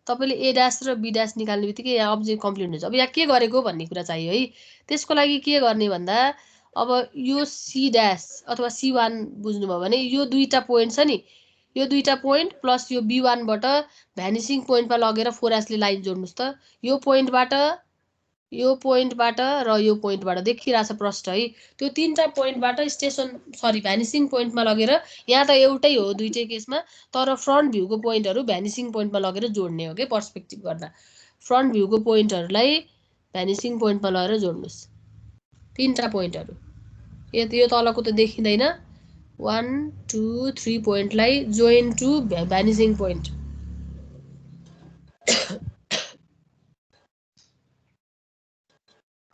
तपाईले ए ड्यास र बी ड्यास निकाल्ने बित्तिकै यहाँ अब्जेक्ट कम्प्लिट हुन्छ। अब यहाँ के गरेको भन्ने कुरा चाहियो है। त्यसको लागि के गर्ने भन्दा अब यो सी ड्यास अथवा C1 बुझ्नुभयो भने यो दुईटा पोइन्ट छ नि, यो दुईटा पोइन्ट प्लस यो B1 बाट भ्यानिसिङ पोइन्टमा लगेर 4S ले लाइन जोड्नुस् त। यो पोइन्टबाट र यो पोइन्टबाट देखिरहेछ प्रष्ट है। त्यो तीनटा पोइन्टबाट स्टेसन सरी भ्यानिसिङ पोइन्टमा लगेर यहाँ त एउटै हो दुईटै केसमा, तर फ्रन्ट भ्यूको पोइन्टहरु भ्यानिसिङ पोइन्टमा लगेर जोड्ने हो के पर्सपेक्टिभ गर्दा। फ्रन्ट भ्यूको पोइन्टहरुलाई भ्यानिसिङ पोइन्टमा लगेर जोड्नुस्। तीनटा पोइन्टहरु यो तलको त देखिदैन। 1 2 3 पोइन्टलाई join to vanishing point.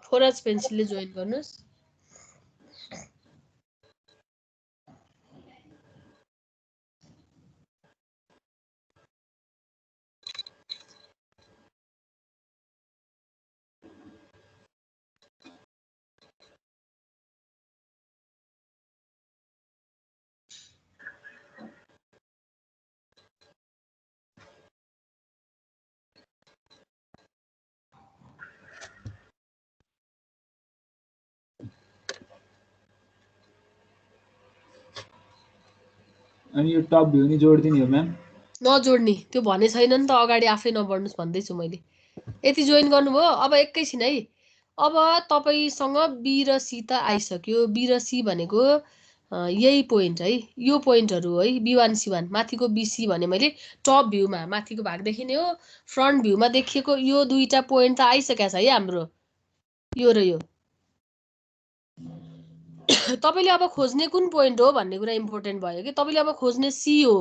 Forces पेन्सिलले join गर्नुस्। अनि यो टप भ्यू नि जोड्दिने हो म्याम? नजोड्ने, त्यो भने छैन नि त अगाडि आफै नबढ्नुस् भन्दैछु मैले। यति जोइन गर्नुभयो। अब एकैछिन है। अब तपाईसँग बी र सी त आइसक्यो। बी र सी भनेको यही पोइन्ट है, यो पोइन्टहरु है। B1 C1 माथिको BC भने मैले टप भ्यूमा माथिको भाग देखिने हो। फ्रन्ट भ्यूमा देखिएको यो दुईटा पोइन्ट त आइसकेको छ है हाम्रो, यो र यो। तपाईले अब खोज्ने कुन पोइन्ट हो भन्ने कुरा इम्पोर्टेन्ट भयो कि। तपाईले अब खोज्ने सी हो।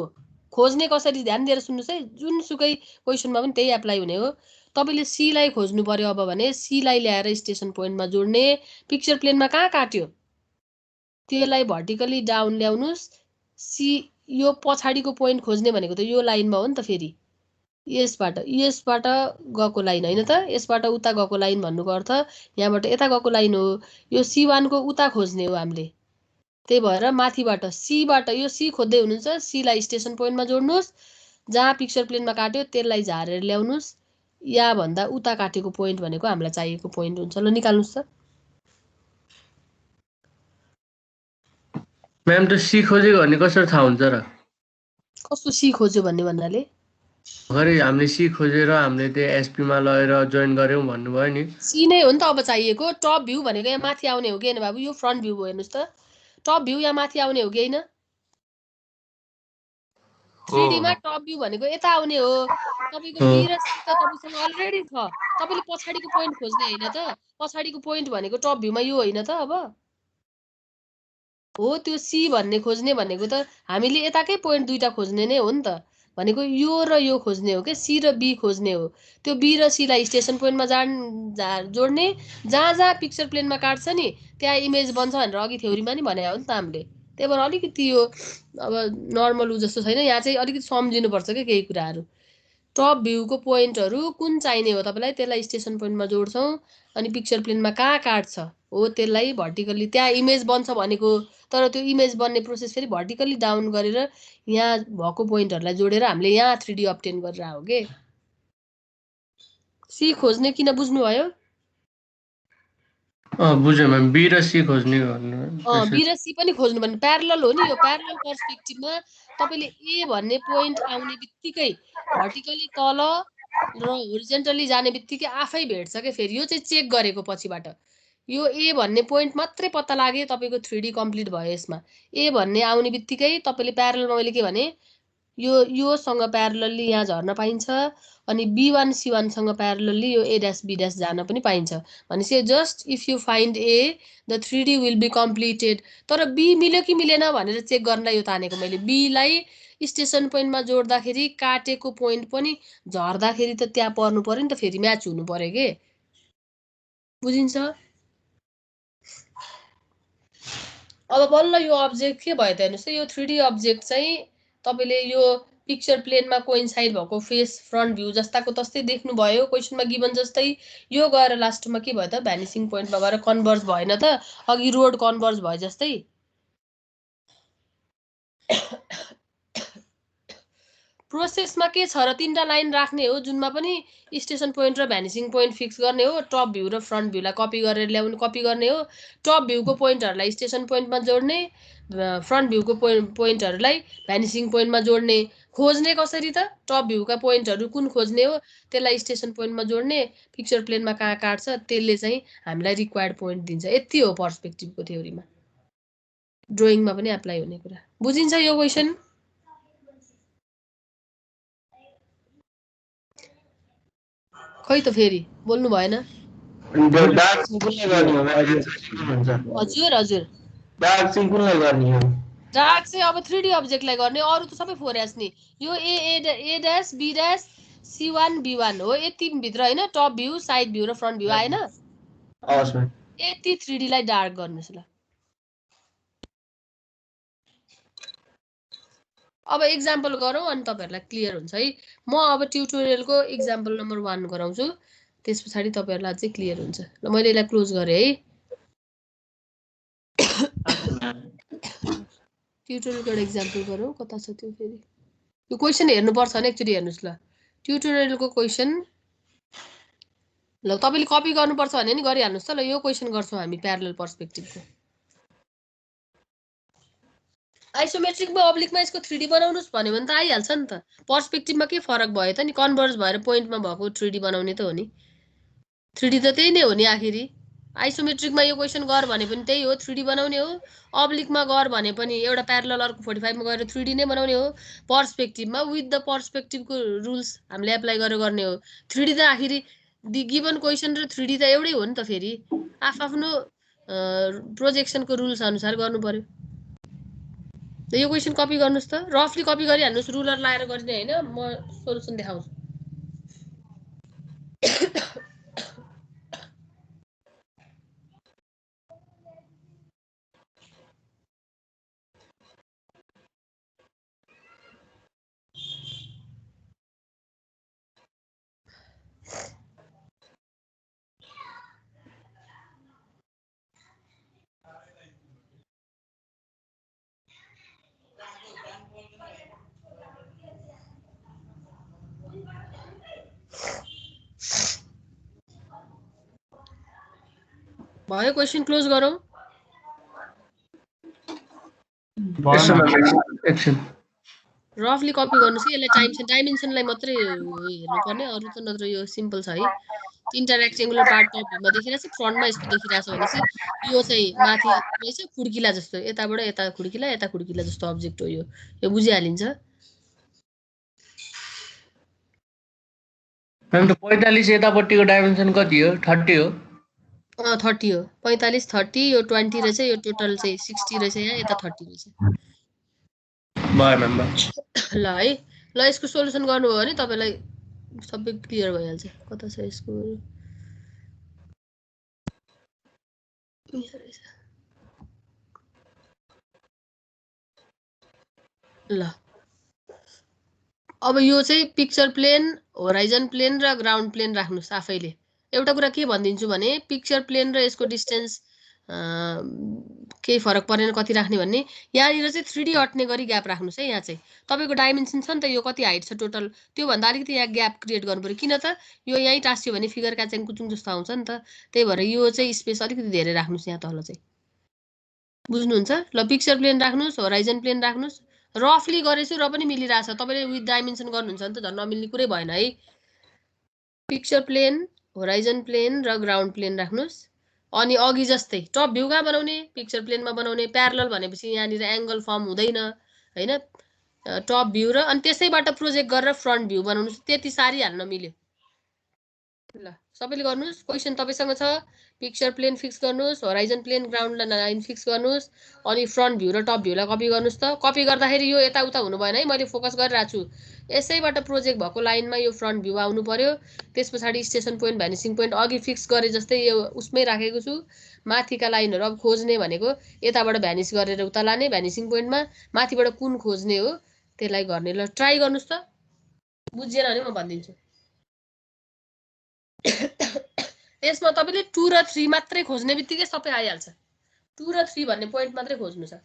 खोज्ने कसरी ध्यान दिएर सुन्नुस् है। जुनसुकै क्वेशनमा पनि त्यही एप्लाई हुने हो। तपाईले सी लाई खोज्नु पर्यो अब भने सी लाई ल्याएर स्टेसन पोइन्टमा जोड्ने। पिक्चर प्लेनमा कहाँ काट्यो त्यसलाई भर्टिकली डाउन ल्याउनुस्। सी यो पछाडीको पोइन्ट खोज्ने भनेको त यो लाइनमा हो नि त। फेरि यसबाट गएको लाइन हैन त, यसबाट उता गएको लाइन भन्नुको अर्थ यहाँबाट यता गएको लाइन हो। यो C1 को उता खोज्ने हो हामीले। त्यही भएर माथिबाट सीबाट यो सी खोज्दै हुनुहुन्छ, सी लाई स्टेसन पोइन्टमा जोड्नुस्। जहाँ पिक्चर प्लेनमा काट्यो त्यसलाई झारेर ल्याउनुस्। या भन्दा उता काटेको पोइन्ट भनेको हामीलाई चाहिएको पोइन्ट हुन्छ। ल निकाल्नुस् त। म्याम त सी खोजेको भन्ने कसरी थाहा हुन्छ र? कस्तो सी खोज्यो भन्ने भन्नाले भर्खरै हामीले सी खोजेर हामीले त्यो एसपी मा लगेर जोइन गर्यौं भन्नुभयो नि। सी नै हो नि त अब चाहिएको। टप भ्यू भनेको यहाँ माथि आउने हो कि हैन बाबु? यो फ्रन्ट भ्यू हो हेर्नुस् त। टप भ्यू यहाँ माथि आउने हो कि हैन? 3D मा टप भ्यू भनेको यता आउने हो। तपाईको बी र सी त तपाईसँग अलरेडी छ। तपाईले पछाडीको पोइन्ट खोज्ने हैन त। पछाडीको पोइन्ट भनेको टप भ्यूमा यो हैन त। अब हो त्यो सी भन्ने खोज्ने भनेको त हामीले यताकै पोइन्ट दुईटा खोज्ने नै हो नि त। भनेको यो र यो खोज्ने हो के, सी र बी खोज्ने हो। त्यो बी र सी लाई स्टेसन पोइन्टमा जोड्ने। जहाँ जहाँ पिक्चर प्लेनमा काट्छ नि त्यहाँ इमेज बन्छ भनेर अघि थ्योरीमा नि भने हो नि त हामीले। त्यही भएर अलिकति यो अब नर्मल उ जस्तो छैन। यहाँ चाहिँ अलिकति सम्झिनुपर्छ के केही कुराहरू। टप भ्यूको पोइन्टहरु कुन चाहिने हो तपाईलाई त्यसलाई स्टेसन पोइन्टमा जोड्छौं। अनि पिक्चर प्लेनमा कहाँ काट्छ हो त्यसलाई भर्टिकली त्यहाँ इमेज बन्छ भनेको। तर त्यो इमेज बन्ने प्रोसेस फेरि भर्टिकली डाउन गरेर यहाँ भएको पोइन्टहरुलाई जोडेर हामीले यहाँ 3D अब्टेन गरेर हो के। सी खोज्ने किन बुझ्नुभयो? बुझ्यो म्याम। बी र सी खोज्ने भन्नु। बी र सी पनि खोज्नु भने प्यारलल हो नि। यो प्यारलल पर्सपेक्टिभमा तपाईले ए भन्ने पोइन्ट आउने बित्तिकै भर्टिकली तल र होरिजेन्टली जाने बित्तिकै आफै भेट्छ के। फेरि यो चाहिँ चेक गरेको पछिबाट। यो ए भन्ने पोइन्ट मात्रै पत्ता लागे तपाईको 3D कम्प्लिट भयो यसमा। ए भन्ने आउने बित्तिकै तपाईले प्यारललमा मैले के भने योसँग प्यारलली यहाँ झर्न पाइन्छ। अनि B1 C1 सँग प्यारलली यो A dash B dash जान पनि पाइन्छ। भनेपछि just if you find a the 3D will be completed. तर बी मिल्यो कि मिलेन भनेर चेक गर्नलाई यो तानेको मैले। बी लाई स्टेसन पोइन्टमा जोड्दाखेरि काटेको पोइन्ट पनि झर्दाखेरि त त्यहाँ पर्नु पर्यो नि त। फेरि म्याच हुनु पर्यो के। बुझिन्छ? अब बल्ल यो अब्जेक्ट के भयो त हेर्नुस् त। यो 3D अब्जेक्ट चाहिँ तपाईले यो पिक्चर प्लेनमा कोइन्साइड भएको फेस फ्रन्ट भ्यू जस्ताको तस्तै देख्नु भयो क्वेशनमा गिभन जस्तै। यो गएर लास्टमा के भयो त भ्यानिसिङ पोइन्टमा गएर कन्भर्ज भएन त। अघि रोड कन्भर्ज भयो जस्तै। प्रोसेसमा के छ र 3टा लाइन राख्ने हो जुनमा पनि स्टेसन पोइन्ट र भ्यानिसिङ पोइन्ट फिक्स गर्ने हो, टप भ्यू र फ्रन्ट भ्यूलाई कपी गरेर ल्याउनु कपी गर्ने हो, टप भ्यूको पोइन्टहरूलाई स्टेसन पोइन्टमा जोड्ने, फ्रन्ट भ्यूको पोइन्टहरूलाई भ्यानिसिङ पोइन्टमा जोड्ने। खोज्ने कसरी त? टप भ्यूका पोइन्टहरू कुन खोज्ने हो, त्यसलाई स्टेसन पोइन्टमा जोड्ने, पिक्चर प्लेनमा कहाँ काट्छ त्यसले चाहिँ हामीलाई रिक्वायर्ड पोइन्ट दिन्छ। यति हो पर्सपेक्टिभको थ्योरीमा। ड्रइङमा पनि एप्लाई हुने कुरा। बुझिन्छ यो क्वेसन? खै त फेरि बोल्नु भएन। हजुर हजुर डार्क चाहिँ अब 3D अब्जेक्टलाई गर्ने, अरू त सबै 4S नि। यो a dash be dash C1 B1 हो, यति भित्र हैन, टप भ्यू साइड भ्यू र फ्रन्ट भ्यू आएन। यति 3D लाई डार्क गर्नुस् ल। अब एक्जाम्पल गरौँ अनि तपाईहरुलाई क्लियर हुन्छ है। म अब ट्युटोरियलको एक्जाम्पल नम्बर 1 गराउँछु, त्यसपछि तपाईहरुलाई चाहिँ क्लियर हुन्छ। ल मैले यसलाई क्लोज गरे है। ट्युटोरियलको एक्जाम्पल गरौँ, कता छ त्यो फेरि? यो क्वेशन हेर्नु पर्छ नि, एकचोटी हेर्नुस् ल। ट्युटोरियलको क्वेशन ल तपाईले कपी गर्नुपर्छ भने नि गरिहाल्नुस् त। ल यो क्वेशन गर्छौं हामी प्यारलल पर्सपेक्टिभको। आइसोमेट्रिकमा अब्लिकमा यसको 3D बनाउनुस् भन्यो भने त आइहाल्छ नि त। पर्सपेक्टिभमा के फरक भयो त नि? कन्भर्ज भएर पोइन्टमा भएको 3D बनाउने त हो नि। 3D त त्यही नै हो नि आखिरी। आइसोमेट्रिकमा यो क्वेशन गर भने पनि त्यही हो, 3D बनाउने हो। अब्लिकमा गर भने पनि एउटा प्यारलल अर्को 45 मा गएर 3D नै बनाउने हो। पर्सपेक्टिभमा विथ द पर्सपेक्टिभको रुल्स हामीले एप्लाई गरेर गर्ने हो। 3D त आखिरी दि गिवन क्वेशन र 3D त एउटै हो नि त फेरि। आफ्नो प्रोजेक्सनको रुल्स अनुसार गर्नु पर्यो। त यो क्वेशन कपी गर्नुस् त, रफली कपी गरिहाल्नुस्, रुलर लाएर गर्ने हैन। म सोलुसन देखाउँछु। भयो, क्वेशन क्लोज गरौँ। रफली कपी गर्नुस् कि यसलाई डाइमेन्सनलाई मात्रै हेर्नुपर्ने, अरु त नत्र यो सिम्पल छ है। 3टा रेक्टेंगुलर पार्ट टप भ्यूमा देखिरहेछ, फ्रन्टमा यस्तो देखिरहेछ भनेपछि यो चाहिँ माथि रहेछ खुड्किला जस्तो, यताबाट यता खुड्किला जस्तो अब्जेक्ट हो यो। यो बुझिहालिन्छ। मैम त 45 यतापट्टिको डाइमेन्सन कति हो? 30 हो? 30 हो। 45 30, यो 20 रहेछ, यो टोटल चाहिँ 60 रहेछ, यहाँ यता 30 रहेछ। भयो मैम। ल है, ल यसको सोलुसन गर्नुभयो भने तपाईलाई सबै क्लियर भइहाल्छ। कता छ यसको? ल अब यो चाहिँ पिक्चर प्लेन, होराइजन प्लेन र ग्राउन्ड प्लेन राख्नुस् आफैले। एउटा कुरा के भनिदिन्छु भने पिक्चर प्लेन र यसको डिस्टेन्स केही फरक परेन कति राख्ने भन्ने। यहाँनिर चाहिँ 3D अट्ने गरी ग्याप राख्नुस् है। यहाँ चाहिँ तपाईको डाइमेन्सन छ नि त, यो कति हाइट छ टोटल, त्यो भन्दा अलिकति यहाँ ग्याप क्रिएट गर्नुपर्यो। किन त? यो यही टाँसियो भने फिगर क्याचेङ कुचुङ जस्तो आउँछ नि त। त्यही भएर यो चाहिँ स्पेस अलिकति धेरै राख्नुस् यहाँ तल चाहिँ। बुझ्नुहुन्छ? ल पिक्चर प्लेन राख्नुस्, होराइजन प्लेन राख्नुस्। रफली गरेछु र पनि मिलिरहेछ। तपाईले विथ डाइमेन्सन गर्नुहुन्छ भने त झन् नमिल्ने कुरै भएन है। पिक्चर प्लेन, होराइजन प्लेन र ग्राउन्ड प्लेन राख्नुस्। अनि अघि जस्तै टप भ्यू कहाँ बनाउने? पिक्चर प्लेनमा बनाउने। प्यारलल भनेपछि यहाँनिर एंगल फर्म हुँदैन हैन। टप भ्यू र अनि त्यसैबाट प्रोजेक्ट गरेर फ्रन्ट भ्यू बनाउनुस्। त्यति सारी हाल्न मिल्यो। ल सबैले गर्नुस्। क्वेशन तपाईसँग छ, पिक्चर प्लेन फिक्स गर्नुस्, horizon plane ground line fix गर्नुस्, अनि फ्रन्ट भ्यू र टप भ्यूलाई कपी गर्नुस् त। कपी गर्दाखेरि यो यताउता हुनु भएन है, मैले फोकस गरिरहेको छु। यसैबाट प्रोजेक्ट भएको लाइनमा यो फ्रन्ट भ्यू आउनु पर्यो। त्यसपछि स्टेसन पोइन्ट भ्यानिसिङ पोइन्ट अघि फिक्स गरे जस्तै यो उसमै राखेको छु। माथिका लाइनहरु अब खोज्ने भनेको यताबाट भ्यानिस गरेर उता लाने भ्यानिसिङ पोइन्टमा, माथिबाट कुन खोज्ने हो त्यसलाई गर्ने। ल ट्राई गर्नुस् त। बुझिएन भने म भन्दिन्छु। यसमा तपाईले 2 र 3 मात्रै खोज्ने बित्तिकै सबै आइहाल्छ। 2 र 3 भन्ने पोइन्ट मात्रै खोज्नु छ।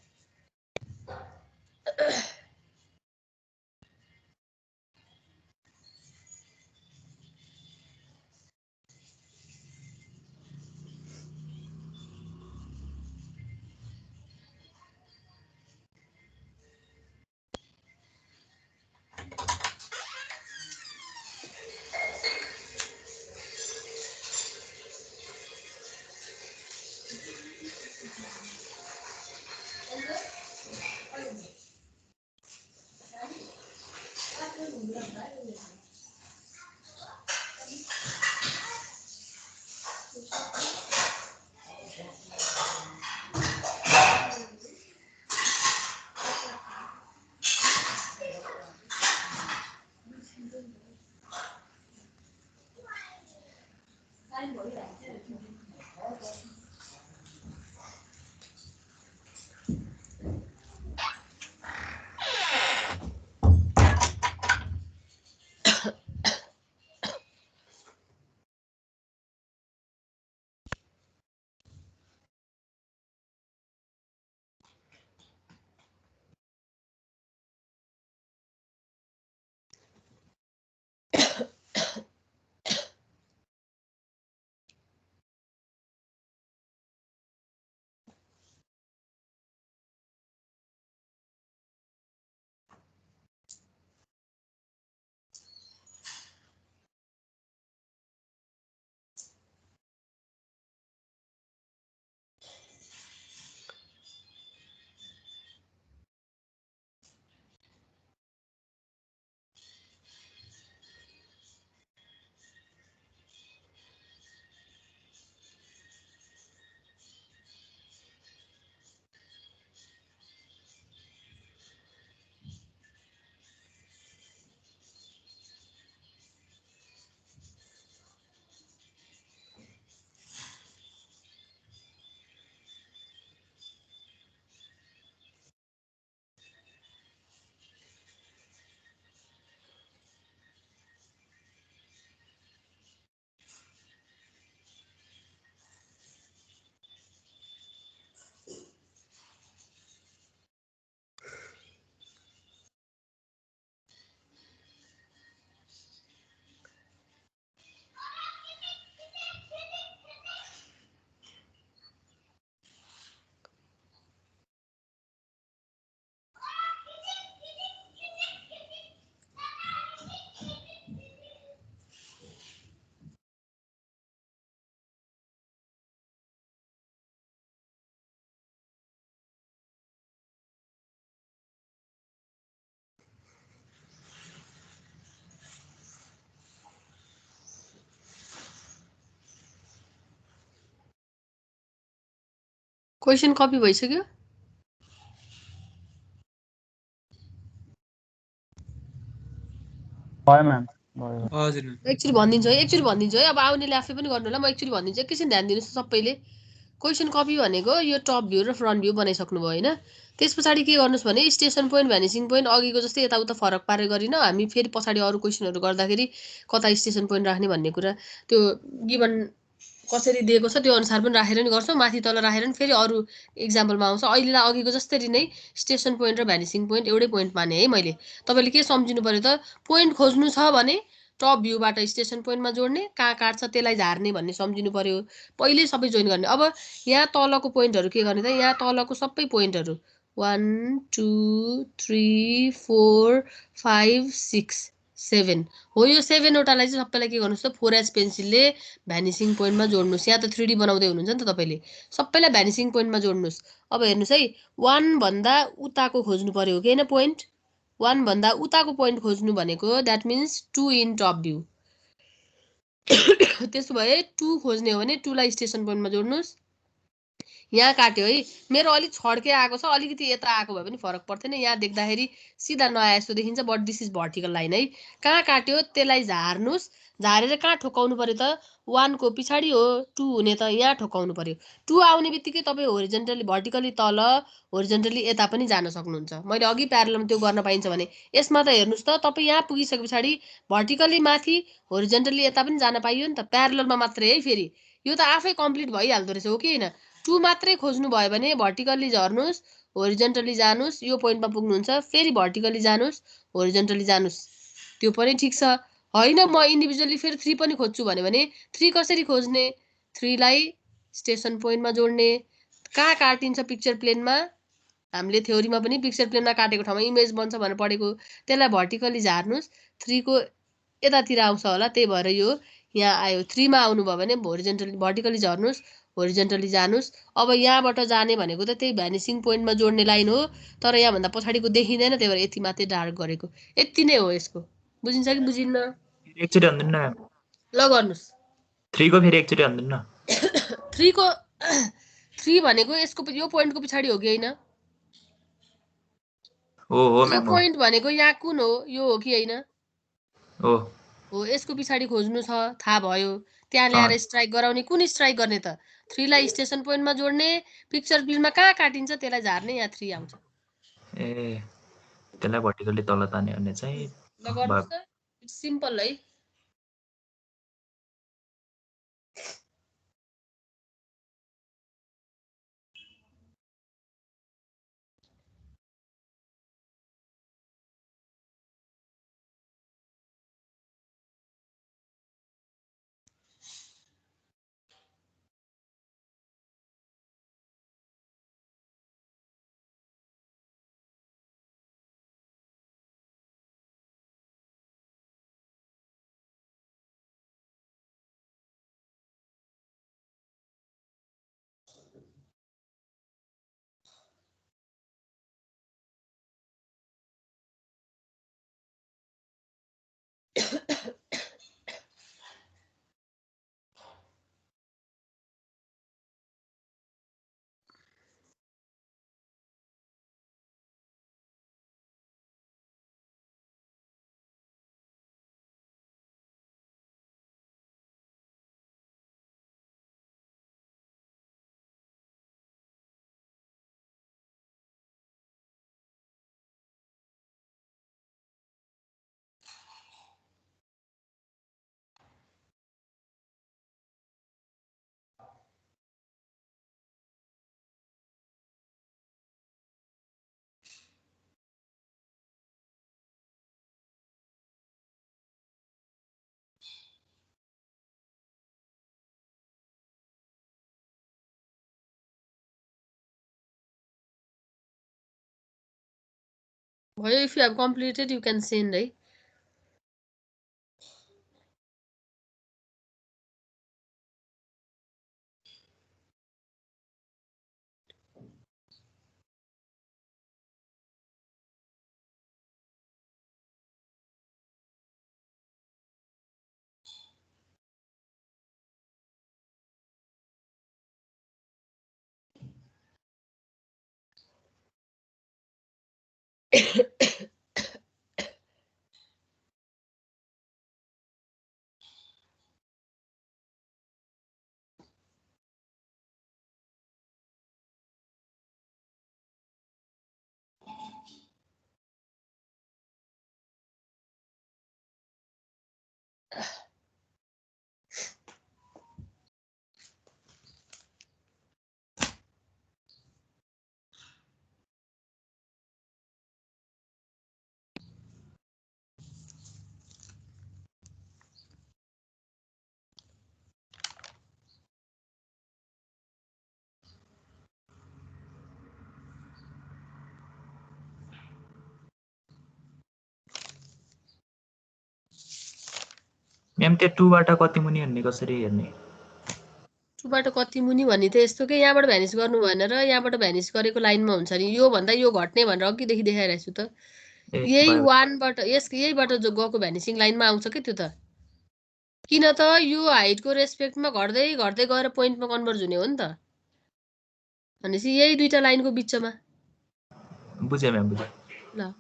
क्वेसन कपी भइसक्यो? भयो म्याम भयो। हजुर म्याम। एकचोटि भनिदिन्छु है अब आउनेले आफै पनि गर्नु होला म एकचोटि भनिदिन्छु एकैछिन ध्यान दिनुहोस् सबैले। क्वेसन कपी भनेको यो टप भ्यू र फ्रन्ट भ्यू बनाइसक्नु भयो होइन। त्यस पछाडि के गर्नुहोस् भने स्टेसन पोइन्ट भ्यानिसिङ पोइन्ट अघिको जस्तै यताउता फरक पारेर गरिन हामी फेरि पछाडि अरू क्वेसनहरू गर्दाखेरि कता स्टेसन पोइन्ट राख्ने भन्ने कुरा त्यो गिभन कसरी दिएको छ त्यो अनुसार पनि राखेर नि गर्छौँ, माथि तल राखेर नि फेरि अरू इक्जाम्पलमा आउँछ। अहिलेलाई अघिको जस्तरी नै स्टेसन पोइन्ट र भ्यानिसिङ पोइन्ट एउटै पोइन्ट माने है मैले। तपाईँले के सम्झिनु पऱ्यो त, पोइन्ट खोज्नु छ भने टप भ्यूबाट स्टेसन पोइन्टमा जोड्ने, कहाँ काट्छ त्यसलाई झार्ने भन्ने सम्झिनु पऱ्यो। पहिले सबै जोइन गर्ने। अब यहाँ तलको पोइन्टहरू के गर्ने त, यहाँ तलको सबै पोइन्टहरू 1 2 3 4 5 6 7 हो, यो 7वटालाई चाहिँ सबैलाई के गर्नुहोस् त 4H पेन्सिलले भ्यानिसिङ पोइन्टमा जोड्नुहोस्। यहाँ त 3D बनाउँदै हुनुहुन्छ नि त तपाईँले, सबैलाई भ्यानिसिङ पोइन्टमा जोड्नुहोस्। अब हेर्नुहोस् है, 1 भन्दा उताको खोज्नु पर्यो हो कि होइन पोइन्ट। 1 भन्दा उताको पोइन्ट खोज्नु भनेको that means 2 in top view. त्यसो भए 2 खोज्ने हो भने 2लाई स्टेसन पोइन्टमा जोड्नुहोस्। यहाँ काट्यो है, मेरो अलिक छड्के आएको छ, अलिकति यता आएको भए पनि फरक पर्थेन। यहाँ देख्दाखेरि सिधा नआए जस्तो देखिन्छ, but this is vertical line है। कहाँ काट्यो त्यसलाई झार्नुहोस्। झारेर कहाँ ठोकाउनु पर्यो त, 1 को पछाडि हो 2 हुने त यहाँ ठोकाउनु पर्यो। 2 आउने बित्तिकै तपाईँ होरिजेन्टली भर्टिकली तल होरिजेन्टली यता पनि जान सक्नुहुन्छ। मैले अघि प्यारलमा त्यो गर्न पाइन्छ भने यसमा त हेर्नुहोस् त, तपाईँ यहाँ पुगिसके पछाडि भर्टिकली माथि होरिजेन्टली यता पनि जान पाइयो नि त, प्यारलमा मात्रै है। फेरि यो त आफै कम्प्लिट भइहाल्दो रहेछ हो कि होइन। 2 मात्रै खोज्नु भयो भने भर्टिकल्ली झर्नुहोस्, होरिजेन्टली जानुहोस्, यो पोइन्टमा पुग्नुहुन्छ, फेरि भर्टिकल्ली जानुहोस्, होरिजेन्टली जानुहोस्, त्यो पनि ठिक छ। होइन म इन्डिभिजुअली फेरि 3 पनि खोज्छु भने 3 कसरी खोज्ने, 3लाई स्टेसन पोइन्टमा जोड्ने। कहाँ काटिन्छ पिक्चर प्लेनमा, हामीले थ्योरीमा पनि पिक्चर प्लेनमा काटेको ठाउँमा इमेज बन्छ भनेर पढेको, त्यसलाई भर्टिकल्ली झार्नुहोस्। 3 को यतातिर आउँछ होला, त्यही भएर यो यहाँ आयो। 3 मा आउनुभयो भने होरिजेन्टली भर्टिकल्ली झर्नुहोस्, होरिजेन्टली जानुहोस्। अब यहाँबाट जाने भनेको त त्यही भ्यानिसिङ पोइन्टमा जोड्ने लाइन हो, तर यहाँभन्दा पछाडिको देखिँदैन, त्यही भएर यति मात्रै डार्क गरेको। यति नै हो यसको। बुझिन्छ कि बुझिन्न? एकचोटि भन्दिनु न। ल गर्नुहोस्। 3 को फेरि एकचोटि भन्दिनु न। 3 को 3 भनेको यसको यो पोइन्टको पछाडि हो कि होइन? हो यो म्याम हो। पोइन्ट भनेको यहाँ कुन हो, यो हो कि होइन? हो हो, यसको पछाडि खोज्नु छ, थाहा भयो। त्यहाँ ल्याएर स्ट्राइक गराउने कुन स्ट्राइक गर्ने त 3 लाई स्टेसन पोइन्टमा जोड्ने पिक्चर प्लेनमा कहाँ काटिन्छ त्यसलाई झार्ने यहाँ 3 आउँछ ए त्यसलाई भर्टिकली तल तान्यो भने चाहिँ ल गर्नुस् त इट्स सिम्पल है भयो if you have completed you can send है म्याम त्यो 2 बाट कति मुनि भन्ने कसरी हेर्ने 2 बाट कति मुनि भन्ने त यस्तो के यहाँबाट भ्यानिस गर्नु भएन र यहाँबाट भ्यानिस गरेको लाइनमा हुन्छ नि यो भन्दा यो घट्ने भनेर अघिदेखि देखाइरहेको छु त ए यही भयो 1 बाट यहीबाट जो गएको भ्यानिसिङ लाइनमा आउँछ के त्यो त किन त यो हाइटको रेस्पेक्टमा घट्दै घट्दै गएर पोइन्टमा कन्भर्ज हुने हो नि त भनेपछि यही दुईटा लाइनको बिचमा बुझेँ म्याम बुझेँ ल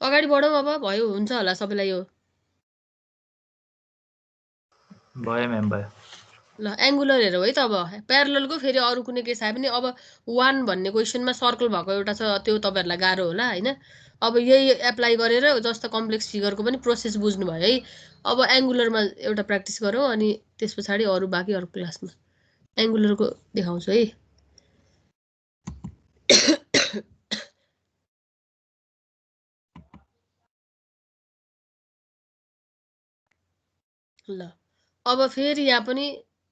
अगाडि बढौँ अब भयो हुन्छ होला सबैलाई यो भयो म्याम भयो ल एङ्गुलर हेरौँ है त अब प्यारललको फेरि अरू कुनै केस आयो भने अब 1 भन्ने क्वेसनमा सर्कल भएको एउटा छ त्यो तपाईँहरूलाई गाह्रो होला होइन अब यही एप्लाई गरेर जस्तो कम्प्लेक्स फिगरको पनि प्रोसेस बुझ्नु भयो है अब एङ्गुलरमा एउटा प्र्याक्टिस गरौँ अनि त्यस पछाडि अरू बाँकी अरू क्लासमा एङ्गुलरको देखाउँछु है ल अब फेरि यहाँ पनि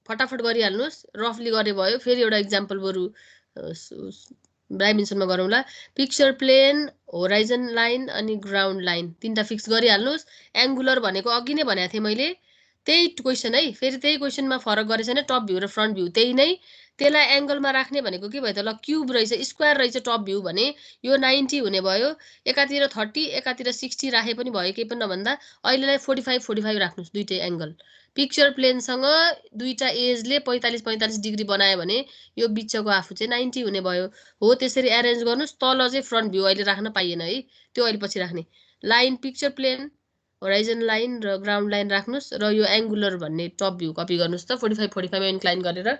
फटाफट गरिहाल्नुहोस् रफली गरे भयो फेरि एउटा इक्जाम्पल बरु डाइमेन्सनमा गरौँला पिक्चर प्लेन होराइजन लाइन अनि ग्राउन्ड लाइन तीनटा फिक्स गरिहाल्नुहोस् एङ्गुलर भनेको अघि नै भनेको थिएँ मैले त्यही क्वेसन है फेरि त्यही क्वेसनमा फरक गरेछ भने टप भ्यू र फ्रन्ट भ्यू त्यही नै त्यसलाई एङ्गलमा राख्ने भनेको के भयो त ल क्युब रहेछ स्क्वायर रहेछ टप भ्यू भने यो 90 हुने भयो एकातिर 30 एकातिर 60 राखे पनि भयो केही पनि नभन्दा अहिलेलाई 45 राख्नुहोस् दुईटै एङ्गल पिक्चर प्लेनसँग दुईटा एजले 45 डिग्री बनायो भने यो बिचको आफू चाहिँ 90 हुने भयो हो त्यसरी एरेन्ज गर्नुहोस् तल चाहिँ फ्रन्ट भ्यू अहिले राख्न पाइएन है त्यो अहिले पछि राख्ने line picture plane horizon line र ग्राउन्ड लाइन राख्नुस् र यो एङ्गुलर भन्ने टप भ्यू कपी गर्नुस् त 45 मा इन्क्लाइन गरेर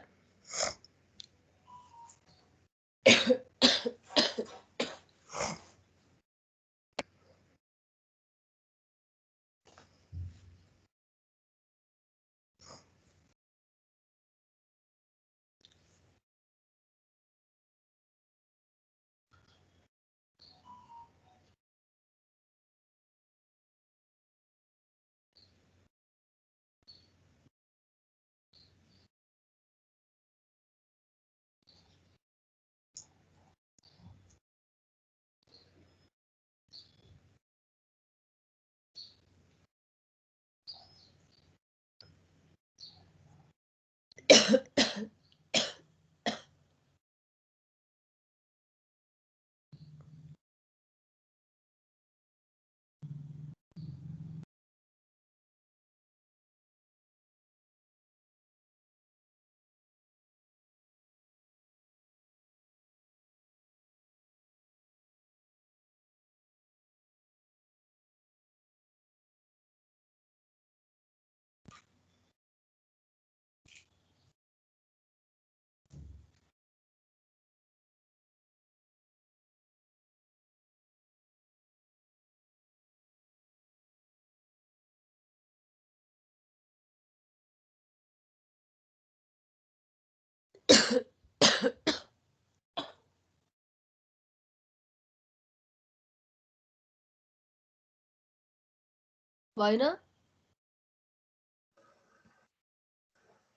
भएन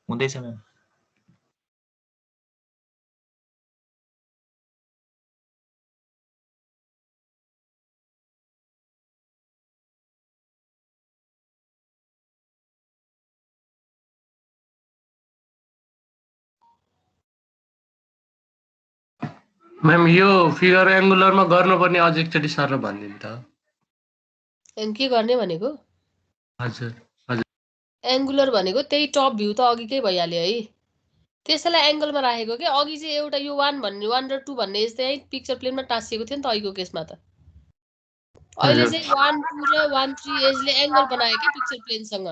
हुँदैछ म्याम। म्याम यो फिगर एङ्गुलरमा गर्नुपर्ने अझ एकचोटि सर भनिदिनु त। के गर्ने भनेको हजुर हजुर एङ्गुलर भनेको त्यही टप भ्यू त अघिकै भइहाल्यो है त्यसैलाई एङ्गलमा राखेको के अघि चाहिँ एउटा यो 1 र 2 भन्ने चाहिँ पिक्चर प्लेनमा टाँसिएको थियो नि त अघिको केसमा त अहिले चाहिँ 1 2 र 1 3 एजले एङ्गल बनायो के पिक्चर प्लेनसँग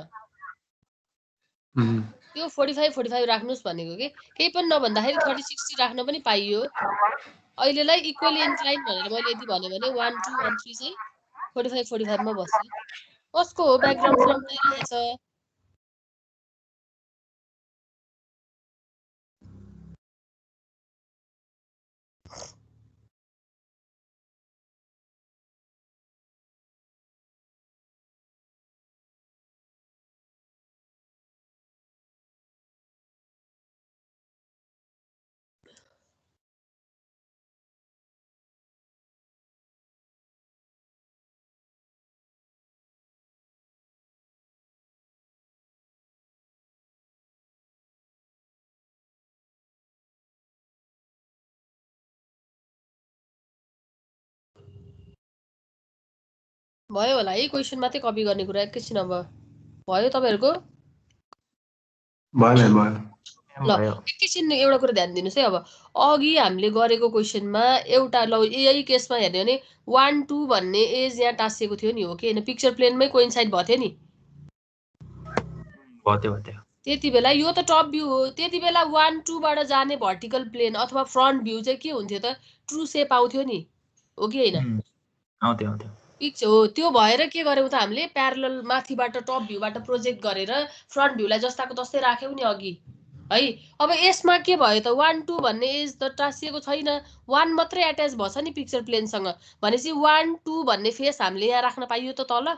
त्यो 45 राख्नुस् भनेको के केही पनि नभन्दाखेरि 30 60 राख्न पनि पाइयो अहिलेलाई इक्वली इन्क्लाइन भनेर मैले यदि भने 1 2 1 3 चाहिँ 45 मा बस्छ कसको हो ब्याकग्राउन्ड फ्रम रहेछ भयो होला है क्वेसन मात्रै कपी गर्ने कुरा एकैछिन अब भयो तपाईहरुको भयो भयो ल एकैछिन एउटा कुरा ध्यान दिनुस् है अब अघि हामीले गरेको क्वेसनमा एउटा ल यही केसमा हेर्ने भने 1 2 भन्ने एज यहाँ टाँसिएको थियो नि हो कि हैन पिक्चर प्लेनमै कोइन्साइड भयो नि भयो त्यति बेला यो त टप भ्यू हो त्यति बेला 1 2 बाट जाने भर्टिकल प्लेन अथवा फ्रन्ट भ्यू चाहिँ के हुन्थ्यो त ट्रु सेप आउँथ्यो नि हो कि हैन आउँथ्यो पिक्चर हो त्यो भएर के गर्यौ त हामीले प्यारलल माथिबाट टप भ्यूबाट प्रोजेक्ट गरेर फ्रन्ट भ्यूलाई जस्ताको तस्तै राख्यौ नि अघि है अब यसमा के भयो त 1 2 भन्ने एज त टाँसिएको छैन 1 मात्रै एट्याच भछ नि पिक्चर प्लेनसँग भनेपछि 1 2 भन्ने फेस हामीले यहाँ राख्न पाइयो त तल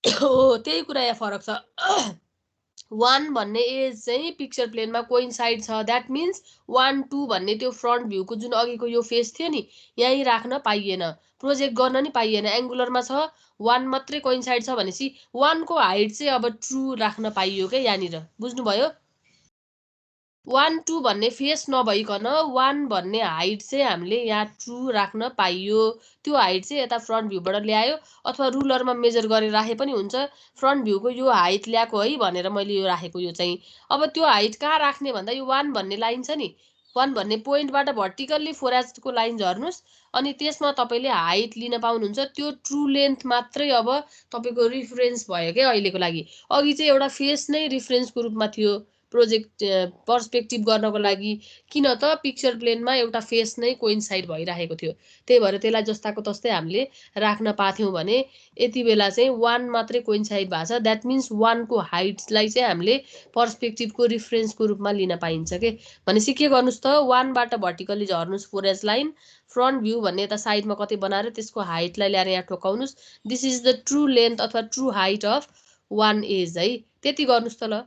हो त्यही कुरा यहाँ फरक छ 1 भन्ने एज चाहिँ पिक्चर प्लेनमा कोइन्साइड छ दैट मीन्स 1 2 भन्ने त्यो फ्रन्ट भ्यूको जुन अघिको यो फेस थियो नि यही राख्न पाइएन प्रोजेक्ट गर्न नि पाइएन एङ्गुलरमा छ 1 मात्रै कोइन्साइड छ भनेपछि 1 को हाइट चाहिँ अब ट्रु राख्न पाइयो के यहाँनिर बुझ्नुभयो 1 2 भन्ने फेस नभइकन 1 भन्ने हाइट चाहिँ हामीले यहाँ ट्रु राख्न पाइयो त्यो हाइट चाहिँ यता फ्रन्ट भ्यूबाट ल्यायो अथवा रुलरमा मेजर गरेर राखे पनि हुन्छ फ्रन्ट भ्यूको यो हाइट ल्याएको है भनेर मैले यो राखेको यो चाहिँ अब त्यो हाइट कहाँ राख्ने भन्दा यो 1 भन्ने लाइन छ नि 1 भन्ने पोइन्टबाट भर्टिकल्ली फोराजको लाइन झर्नुस् अनि त्यसमा तपाईले हाइट लिन पाउनुहुन्छ। त्यो ट्रु लेन्थ मात्रै अब तपाईको रिफरेन्स भयो के अहिलेको लागि। अघि चाहिँ एउटा फेस नै रिफरेन्सको रूपमा थियो प्रोजेक्ट पर्सपेक्टिभ गर्नको लागि, किन त पिक्चर प्लेनमा एउटा फेस नै कोइन्साइड भइरहेको थियो। त्यही भएर त्यसलाई जस्ताको तस्तै हामीले राख्न पाथ्यौं भने यति बेला चाहिँ 1 मात्रै कोइन्साइड भएको छ। द्याट मिन्स 1 को हाइटलाई चाहिँ हामीले पर्सपेक्टिभको रिफरेन्सको रूपमा लिन पाइन्छ के। भनेपछि के गर्नुस् त 1 बाट भर्टिकल्ली झर्नुस् फोरेज लाइन, फ्रन्ट भ्यू भन्ने यता साइडमा कतै बनाएर त्यसको हाइटलाई ल्याएर यहाँ ठोकाउनुस्। This is the true length अथवा ट्रु हाइट अफ 1 एज है। त्यति गर्नुस् त ल।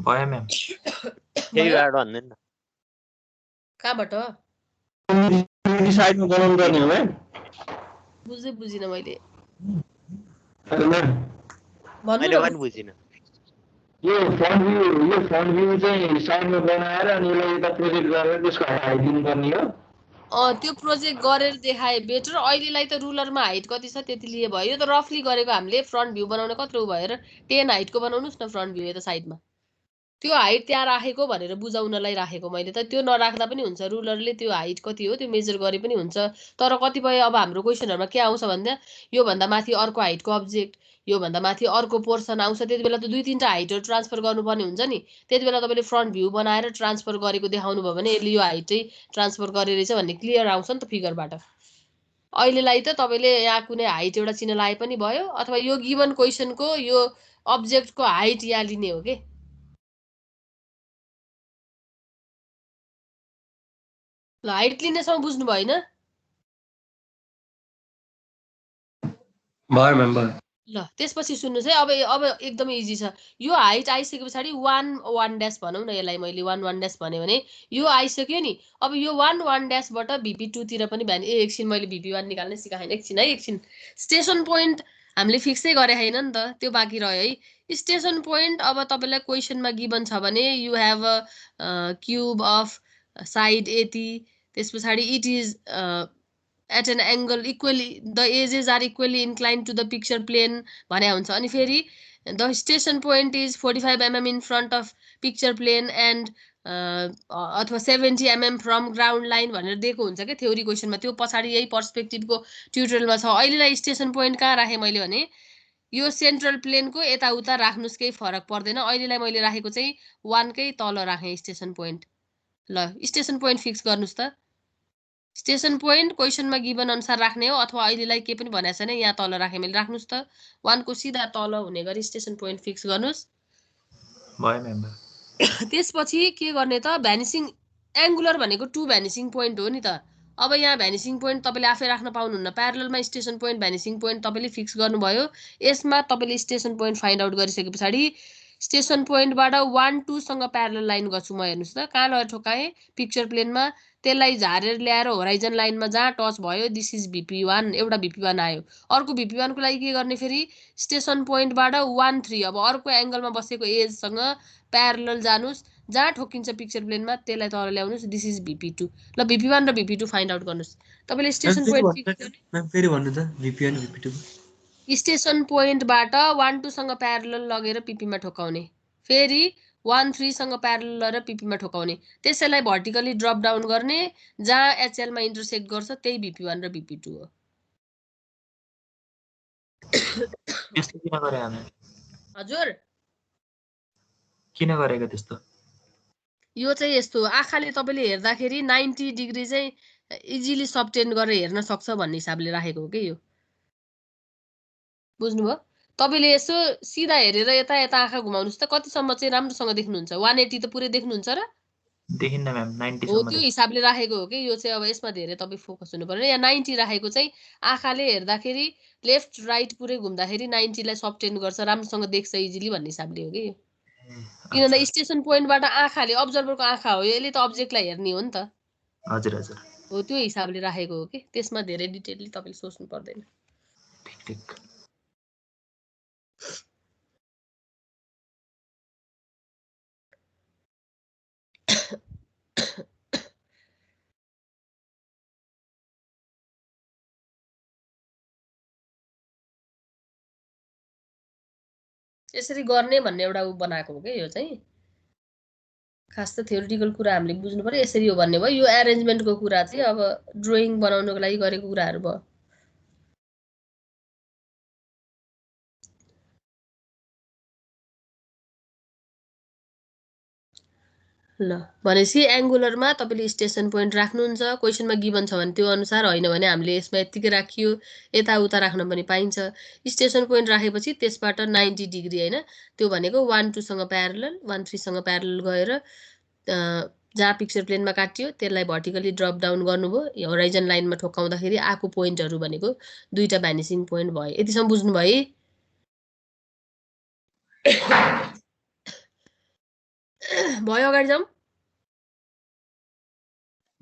भयो म्याम। फेरि गाड भन्दैन कहाँबाट साइडमा बनाउनु पर्ने हो म्याम। बुझिन मैले। हेलो म्याम, भन्नु मैले न। पनि बुझिन। यो फ्रन्ट भ्यू चाहिँ साइडमा बनाएर अनि यसलाई यता प्रोजेक्ट गरेर त्यसको हाइट दिनुपर्ने हो। त्यो प्रोजेक्ट गरेर देखाए बेटर। अहिलेलाई त रुलरमा हाइट कति छ त्यति लिए भयो। यो त रफली गरेको हामीले। फ्रन्ट भ्यू बनाउन कत्रो भएर 10 हाइटको बनाउनुस् न फ्रन्ट भ्यू यता साइडमा। त्यो हाइट त्यहाँ राखेको भनेर बुझाउनलाई राखेको मैले त। त्यो नराख्दा पनि हुन्छ, रुलरले त्यो हाइट कति हो त्यो मेजर गरे पनि हुन्छ। तर कतिपय अब हाम्रो क्वेसनहरुमा के आउँछ भन्दा यो भन्दा माथि अर्को हाइटको अब्जेक्ट, यो भन्दा माथि अर्को पोर्सन आउँछ। त्यति बेला त 2-3टा हाइटहरु ट्रान्सफर गर्नुपर्ने हुन्छ नि। त्यति बेला तपाईले फ्रन्ट भ्यू बनाएर ट्रान्सफर गरेको देखाउनु भयो भने यसले यो हाइट चाहिँ ट्रान्सफर गरे रहेछ भन्ने क्लियर आउँछ नि त फिगरबाट। अहिलेलाई त तपाईले यहाँ कुनै हाइट एउटा चिन्ह लाए पनि भयो, अथवा यो गिवन क्वेसनको यो अब्जेक्टको हाइट यहाँ लिने हो के। ल हाइट लिनेसम्म बुझ्नु भयो हैन? भयो म्याम, भयो। ल त्यसपछि सुन्नुस् है। अब एकदमै इजी छ। यो हाइट आइसके पछाडि 1 डैश भनौं न, यसलाई मैले 1 डैश भने यो आइसक्यो नि। अब यो 1 डैश बाट VP2 तिर पनि भ्यान एकछिन मैले VP1 निकाल्ने सिकाएन। एकछिन है, एकछिन। स्टेसन पोइन्ट हामीले फिक्सै गरे हैन नि त, त्यो बाँकी रह्यो है। स्टेसन पोइन्ट अब तपाईलाई क्वेशनमा गिवन छ भने you have a cube of side 80, त्यसपछि it is at an angle equally, the edges are equally inclined to the picture plane भने हुन्छ। अनि फेरि the station point is 45 mm in front of picture plane and अथवा 70 mm from ground line भनेर दिएको हुन्छ के थ्योरी क्वेशनमा। त्यो पछाडि यही पर्सपेक्टिभको ट्युटोरियलमा छ। अहिलेलाई स्टेसन पोइन्ट कहाँ राखे मैले भने यो सेन्ट्रल प्लेनको यताउता राख्नुस्, केही फरक पर्दैन। अहिलेलाई मैले राखेको चाहिँ 1 कै तल राखे स्टेसन पोइन्ट। ल स्टेसन पोइन्ट फिक्स गर्नुस् त। स्टेसन पोइन्ट क्वेशनमा गिवन अनुसार राख्ने हो, अथवा अहिलेलाई के पनि भनेको छैन यहाँ तल राखे मैले। राख्नुस् त 1 को सिधा तल हुने गरी स्टेसन पोइन्ट फिक्स गर्नुस्। भयो म्याम। त्यसपछि के गर्ने त, भ्यानिसिङ एंगुलर भनेको 2 भ्यानिसिङ पोइन्ट हो नि त। अब यहाँ भ्यानिसिङ पोइन्ट तपाईले आफै राख्न पाउनुहुन्न। प्यारललमा स्टेसन पोइन्ट भ्यानिसिङ पोइन्ट तपाईले फिक्स गर्नुभयो। यसमा तपाईले स्टेसन पोइन्ट फाइन्ड आउट गरिसके पछाडि स्टेसन पोइन्टबाट 1-2 सँग प्यारलल लाइन गर्छु म। हेर्नुस् त कहाँ लगेर ठोकाए, पिक्चर प्लेनमा। त्यसलाई झारेर ल्याएर होराइजन लाइनमा जहाँ टच भयो दिस इज VP1, एउटा VP1 आयो। अर्को VP1 को लागि के गर्ने फेरि स्टेसन पोइन्टबाट 1-3 अब अर्को एंगलमा बसेको एजसँग प्यारलल जानुस्, जहाँ ठोकिन्छ पिक्चर प्लेनमा त्यसलाई तल ल्याउनुस्। This is VP2। ल VP1 र VP2 फाइन्ड आउट गर्नुस्। तपाईले स्टेसन पोइन्ट फिक्स गर्ने। म्याम फेरि भन्नु त VP1 VP2 स्टेसन पोइन्टबाट 1-2 सँग प्यारलल लगेर पीपीमा ठोकाउने, फेरि 1-3 सँग प्यारलल गरेर पीपीमा ठोकाउने। त्यसैलाई भर्टिकली ड्रप डाउन गर्ने, जहाँ HL मा इन्टरसेक्ट गर्छ त्यही VP1 र VP2 हो। त्यस्तो किन गरे हामी? हजुर किन गरेको त्यस्तो? यो चाहिँ यस्तो आँखाले तपाईले हेर्दाखेरि 90 डिग्री चाहिँ इजिली सबटेन्ड गरेर हेर्न सक्छ भन्ने हिसाबले राखेको हो के यो। बुझ्नुभयो? तपाईले यसो सिधा हेरेर यता यता आँखा घुमाउनुस् त कतिसम्म चाहिँ राम्रोसँग देख्नुहुन्छ। 180 त पुरै देख्नुहुन्छ र? देखिन्न म्याम, 90 हो सम्म त्यो देख्छु। हिसाबले राखेको हो कि यो चाहिँ। अब यसमा धेरै तपाईँ फोकस हुनु पर्यो। यहाँ 90 राखेको चाहिँ आँखाले हेर्दाखेरि लेफ्ट राइट पुरै घुम्दाखेरि 90 लाई सबटेन्ड गर्छ, राम्रोसँग देख्छ इजिली भन्ने हिसाबले हो कि यो। किनभने स्टेसन पोइन्टबाट आँखाले, अब्जर्भरको आँखा हो यसले त अब्जेक्टलाई हेर्ने हो नि त। हजुर हजुर, हो त्यो हिसाबले राखेको हो कि। त्यसमा धेरै डिटेलली तपाईले सोच्नु पर्दैन। ठिक ठिक। यसरी गर्ने भन्ने एउटा उ बनाएको हो के यो चाहिँ खास त थ्योरिटिकल कुरा हामीले बुझ्नु पर्यो यसरी हो भन्ने भयो यो एरेन्जमेन्टको कुरा चाहिँ अब ड्रइङ बनाउनको लागि गरेको कुराहरू भयो ल भनेपछि एङ्गुलरमा तपाईले स्टेसन पोइन्ट राख्नुहुन्छ क्वेशनमा गिभन छ भने त्यो अनुसार होइन भने हामीले यसमा यतिकै राखियो यताउता राख्न पनि पाइन्छ स्टेसन पोइन्ट राखेपछि त्यसबाट 90 डिग्री हैन त्यो भनेको 1 2 सँग प्यारलल 1 3 सँग प्यारलल गएर जहाँ पिक्चर प्लेनमा काटियो त्यसलाई भर्टिकली ड्रप डाउन गर्नुभयो होराइजन लाइनमा ठोक्काउँदाखेरि आको पोइन्टहरु भनेको दुईटा भ्यानिसिङ पोइन्ट भयो यतिसम्म बुझ्नु भयो भयो अगाडि जाउँ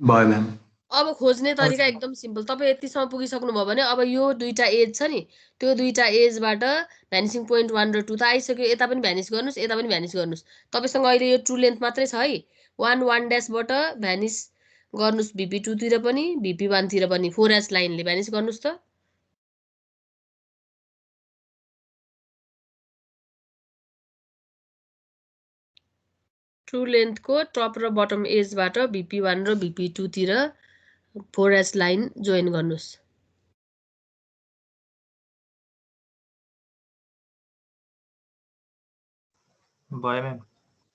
भयो म्याम अब खोज्ने तरिका एकदम सिम्पल तपाई यतिसम्म पुगिसक्नु भयो भने अब यो दुईटा एज छ नि त्यो दुईटा एजबाट भ्यानिसिङ पोइन्ट 1 र 2 त आइसक्यो यता पनि भ्यानिस गर्नुस् यता पनि भ्यानिस गर्नुस् तपाईसँग अहिले यो ट्रु लेन्थ मात्रै छ है 1 1 बाट भ्यानिस गर्नुस् VP2 तिर पनि VP1 तिर पनि 4H लाइनले भ्यानिस गर्नुस् त ट्रु लेन्थको टप र बटम एजबाट VP1 र VP2 तिर 4H लाइन जोइन गर्नुस् भयो म्याम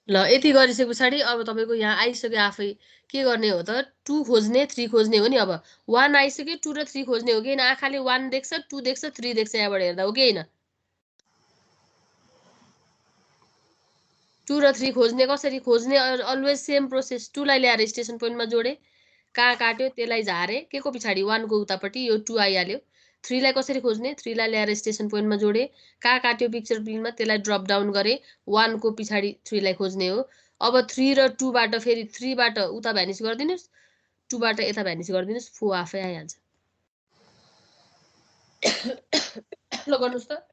ल यति गरिसकेपछि अब तपाईको यहाँ आइसक्यो आफै के गर्ने हो त 2 खोज्ने 3 खोज्ने हो नि अब 1 आइसक्यो 2 र 3 खोज्ने हो कि हैन आँखाले 1 देख्छ 2 देख्छ 3 देख्छ यहाँबाट हेर्दा हो कि हैन 2 र 3 खोज्ने कसरी खोज्ने अलवेज सेम प्रोसेस 2 लाई ल्याएर स्टेसन पोइन्टमा जोडे कहाँ काट्यो त्यसलाई झारे के को पछाडी 1 को उतापट्टि यो 2 आइहाल्यो 3 लाई कसरी खोज्ने 3 लाई ल्याएर स्टेसन पोइन्टमा जोडे कहाँ काट्यो पिक्चर प्लेनमा त्यसलाई ड्रप डाउन गरे 1 को पछाडी 3 लाई खोज्ने हो अब 3 र 2 बाट फेरि 3 बाट उता भ्यानिस गर्दिनुस् 2 बाट यता भ्यानिस गर्दिनुस् 4 आफै आइहाल्छ ल गर्नुस् त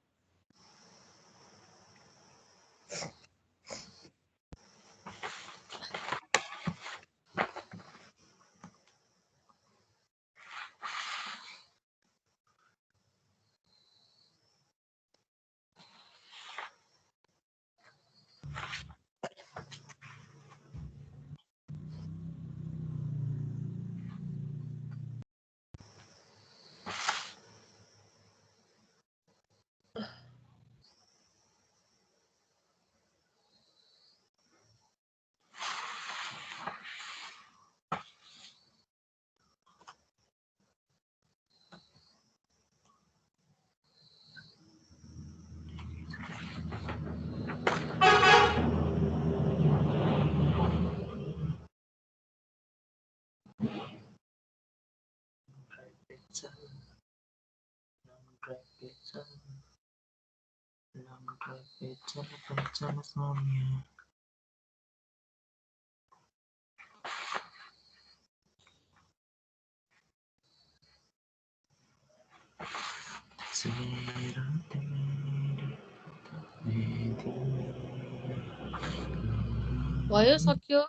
भयो सक्यो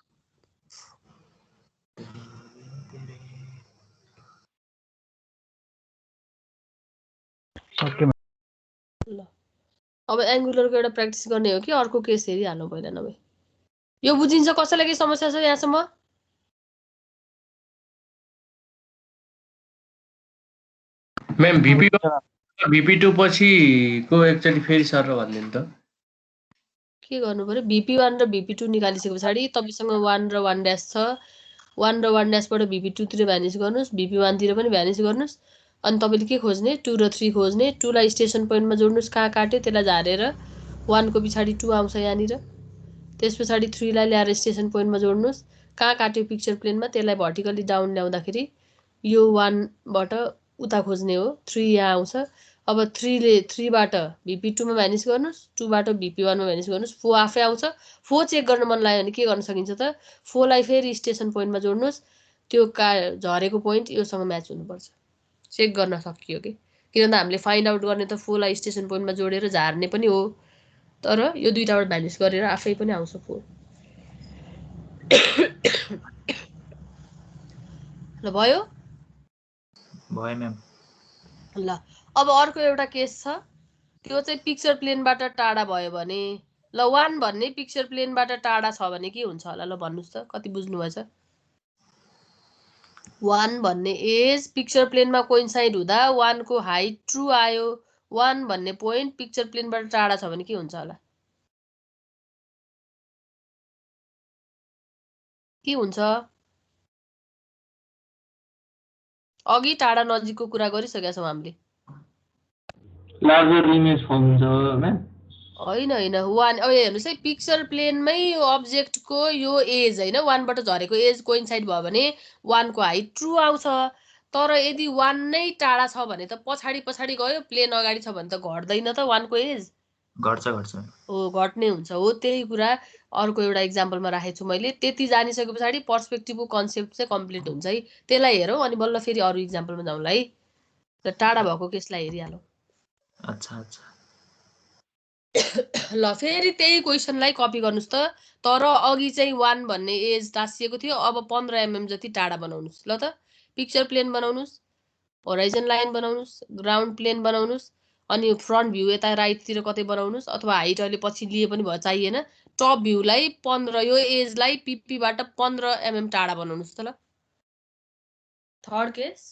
ल अब एङ्गुलरको एउटा प्र्याक्टिस गर्ने हो कि अर्को केस हेरिहाल्नु पहिला नभए यो बुझिन्छ कसैलाई के समस्या छ यहाँसम्म म्याम VP2 पछि को एकचोटि फेरि सर भन्दिनु त के गर्नु पर्यो VP1 र VP2 निकालिसकेपछि तपाईसँग 1 र 1 ड्याश छ 1 र 1 ड्याशबाट VP2 तिर भ्यानिस गर्नुस् VP1 तिर पनि भ्यानिस गर्नुस् अनि तपाईले के खोज्ने 2 र 3 खोज्ने 2 लाई स्टेसन पोइन्टमा जोड्नुस् कहाँ काट्यो त्यसलाई झारेर 1 को पछाडी 2 आउँछ यहाँनिर त्यसपछि 3 लाई ल्याएर स्टेसन पोइन्टमा जोड्नुस् कहाँ काट्यो पिक्चर प्लेनमा त्यसलाई भर्टिकली डाउन ल्याउँदाखेरि यो 1 बाट उता खोज्ने हो 3 यहाँ आउँछ अब 3 ले 3 बाट VP2 मा भ्यानिस गर्नुस् 2 बाट VP1 मा भ्यानिस गर्नुस् 4 आफै आउँछ 4 चेक गर्न मन लाग्यो भने के गर्न सकिन्छ त 4 लाई फेरि स्टेसन पोइन्टमा जोड्नुस् त्यो झरेको पोइन्ट योसँग म्याच हुनुपर्छ चेक गर्न सकियो के किनभने हामीले फाइन्ड आउट गर्ने त 4 लाई स्टेसन पोइन्टमा जोडेर झार्ने पनि हो तर यो दुईटाबाट भ्यानिस गरेर आफै पनि आउँछ 4 ल भयो भयो म्याम ल अब अर्को एउटा केस छ त्यो चाहिँ पिक्चर प्लेनबाट टाढा भयो भने ल 1 भन्ने पिक्चर प्लेनबाट टाढा छ भने के हुन्छ होला ल भन्नुस् त कति बुझ्नु भएछ 1 भन्ने एज पिक्चर प्लेनमा कोइन्साइड हुँदा 1 को हाइट ट्रु आयो 1 भन्ने पोइन्ट पिक्चर प्लेनबाट टाढा छ भने के हुन्छ होला के हुन्छ अघि टाढा नजिकको कुरा गरिसकेका छौं हामीले लार्जर इमेज फर्म हुन्छ मैम हैन हैन 1 अब हेर्नुस् है पिक्चर प्लेनमै अब्जेक्टको यो एज हैन 1 बाट झरेको एज कोइन्साइड भयो भने 1 को हाइट ट्रु आउँछ तर यदि 1 नै टाढा छ भने त पछाडी गयो प्लेन अगाडि छ भने त घट्दैन त 1 को एज घट्छ हो घट्ने हुन्छ हो त्यही कुरा अर्को एउटा एक्जाम्पलमा राखेको छु मैले त्यति जानिसके पछाडी पर्सपेक्टिभको कन्सेप्ट चाहिँ कम्प्लिट हुन्छ है त्यसलाई हेरौँ अनि बल्ल फेरि अरु एक्जाम्पलमा जाउँला है र टाढा भएको केसलाई हेरिहालौँ अच्छा ल फेरि त्यही क्वेसनलाई कपी गर्नुस् त तर अघि चाहिँ 1 भन्ने एज टाँसिएको थियो अब 15 mm जति टाढा बनाउनुस् ल त पिक्चर प्लेन बनाउनुस् होराइजन लाइन बनाउनुस् ग्राउन्ड प्लेन बनाउनुस् अनि फ्रन्ट भ्यू यता राइटतिर कतै बनाउनुस् अथवा हाइट अहिले पछि लिए पनि भयो चाहिएन टप भ्यूलाई 15 यो एजलाई पीपीबाट 15 mm टाढा बनाउनुस् त ल थर्ड केस